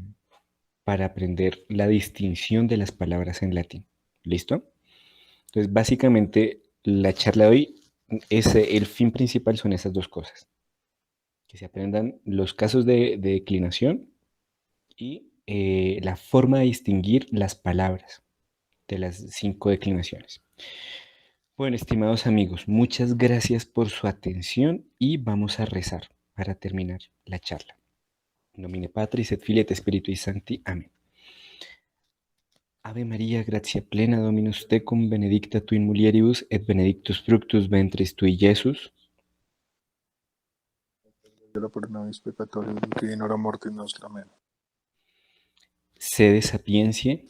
para aprender la distinción de las palabras en latín. ¿Listo? Entonces, básicamente, la charla de hoy, el fin principal son esas dos cosas. Que se aprendan los casos de declinación y la forma de distinguir las palabras de las 5 declinaciones. Bueno, estimados amigos, muchas gracias por su atención y vamos a rezar para terminar la charla. Nomine Patris et Filii et Spiritui Sancti. Amén. Ave María, gratia plena, Dominus tecum, benedicta tu in mulieribus et benedictus fructus ventris tui, Iesus. De la pro nobis peccatoribus, et in hora mortis nostra. Amén. Sede sapientiae,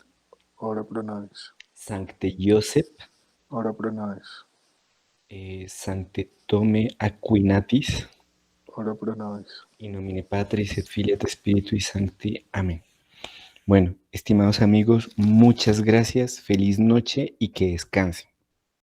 Ora pro nobis. Sancte Josep, Ora pro nobis. Sancte Tome Aquinatis, Ora pro nobis. in nomine Patris et Filii et Spiritui Sancti. Amén. Bueno, estimados amigos, muchas gracias, feliz noche y que descansen.